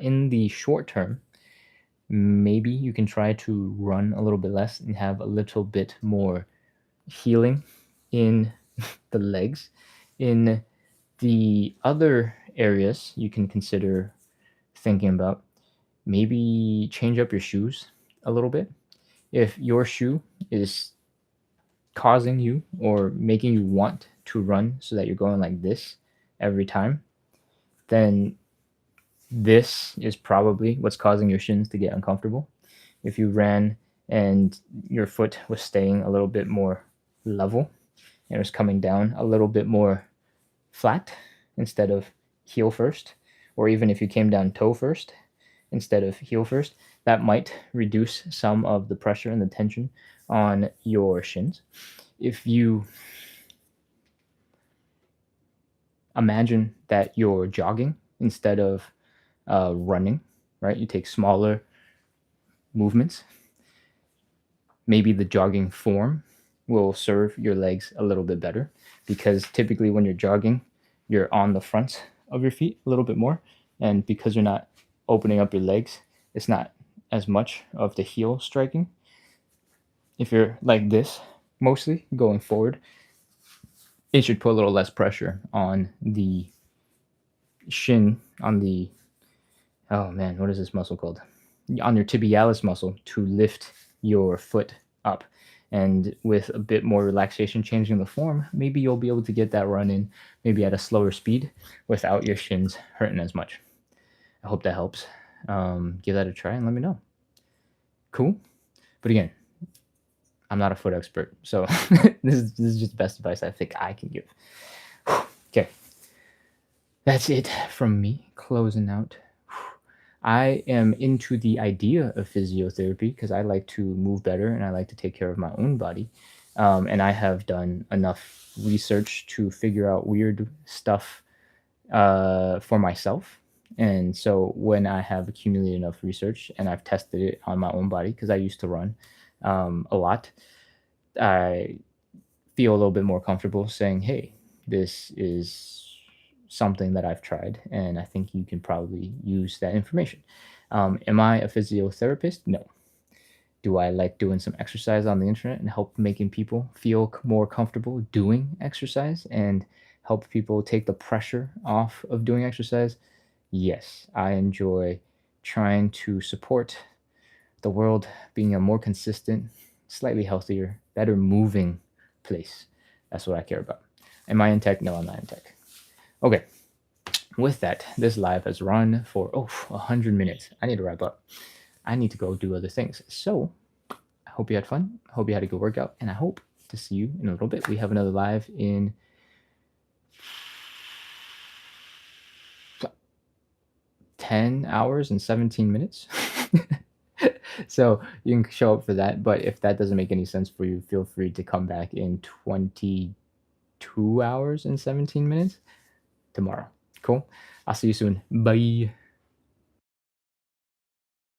Speaker 1: In the short term, maybe you can try to run a little bit less and have a little bit more healing in the legs. In the other areas, you can consider thinking about maybe change up your shoes a little bit. If your shoe is causing you or making you want to run so that you're going like this every time, then this is probably what's causing your shins to get uncomfortable. If you ran and your foot was staying a little bit more level and it was coming down a little bit more flat instead of heel first, or even if you came down toe first instead of heel first, that might reduce some of the pressure and the tension on your shins. If you imagine that you're jogging instead of running, right? You take smaller movements. Maybe the jogging form will serve your legs a little bit better, because typically when you're jogging, you're on the front of your feet a little bit more. And because you're not opening up your legs, it's not as much of the heel striking. If you're like this, mostly going forward, it should put a little less pressure on the shin, on the, oh man, what is this muscle called? On your tibialis muscle to lift your foot up. And with a bit more relaxation changing the form, maybe you'll be able to get that run in maybe at a slower speed without your shins hurting as much. I hope that helps. Give that a try and let me know. Cool. But again, I'm not a foot expert, so this is just the best advice I think I can give. Okay, that's it from me. Closing out. I am into the idea of physiotherapy because I like to move better and I like to take care of my own body. And I have done enough research to figure out weird stuff for myself. And so when I have accumulated enough research and I've tested it on my own body, because I used to run a lot, I feel a little bit more comfortable saying, hey, this is something that I've tried, and I think you can probably use that information. Am I a physiotherapist? No. Do I like doing some exercise on the internet and help making people feel more comfortable doing exercise and help people take the pressure off of doing exercise? Yes, I enjoy trying to support the world being a more consistent, slightly healthier, better moving place. That's what I care about. Am I in tech? No, I'm not in tech. Okay. With that, this live has run for 100 minutes. I need to wrap up. I need to go do other things. So I hope you had fun. I hope you had a good workout, and I hope to see you in a little bit. We have another live in 10 hours and 17 minutes. So you can show up for that. But if that doesn't make any sense for you, feel free to come back in 22 hours and 17 minutes tomorrow. Cool. I'll see you soon. Bye.